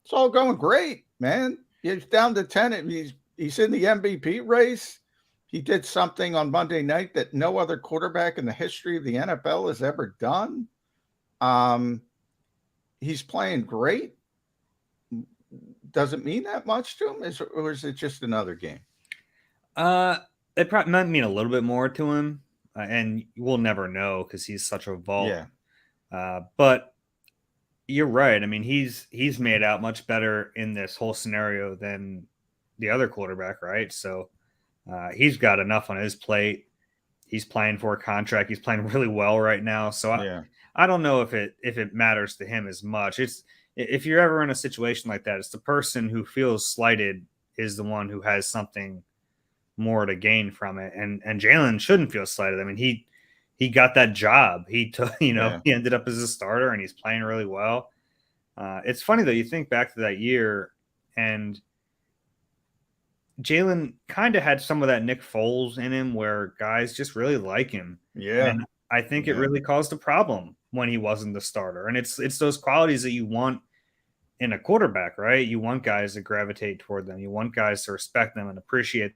it's all going great, man. He's down to 10. He's in the MVP race. He did something on Monday night that no other quarterback in the history of the NFL has ever done. He's playing great. Does it mean that much to him, or is it just another game? It probably might mean a little bit more to him, and we'll never know because he's such a vault. Yeah. But you're right. I mean, he's made out much better in this whole scenario than the other quarterback, right? So he's got enough on his plate. He's playing for a contract. He's playing really well right now. So I don't know if it matters to him as much. If you're ever in a situation like that, it's the person who feels slighted is the one who has something more to gain from it. And Jalen shouldn't feel slighted. I mean, he got that job. He took, he ended up as a starter, and he's playing really well. It's funny though, you think back to that year, and Jalen kind of had some of that Nick Foles in him where guys just really like him. Yeah. And I think it really caused a problem when he wasn't the starter. And it's those qualities that you want in a quarterback, right? You want guys to gravitate toward them. You want guys to respect them and appreciate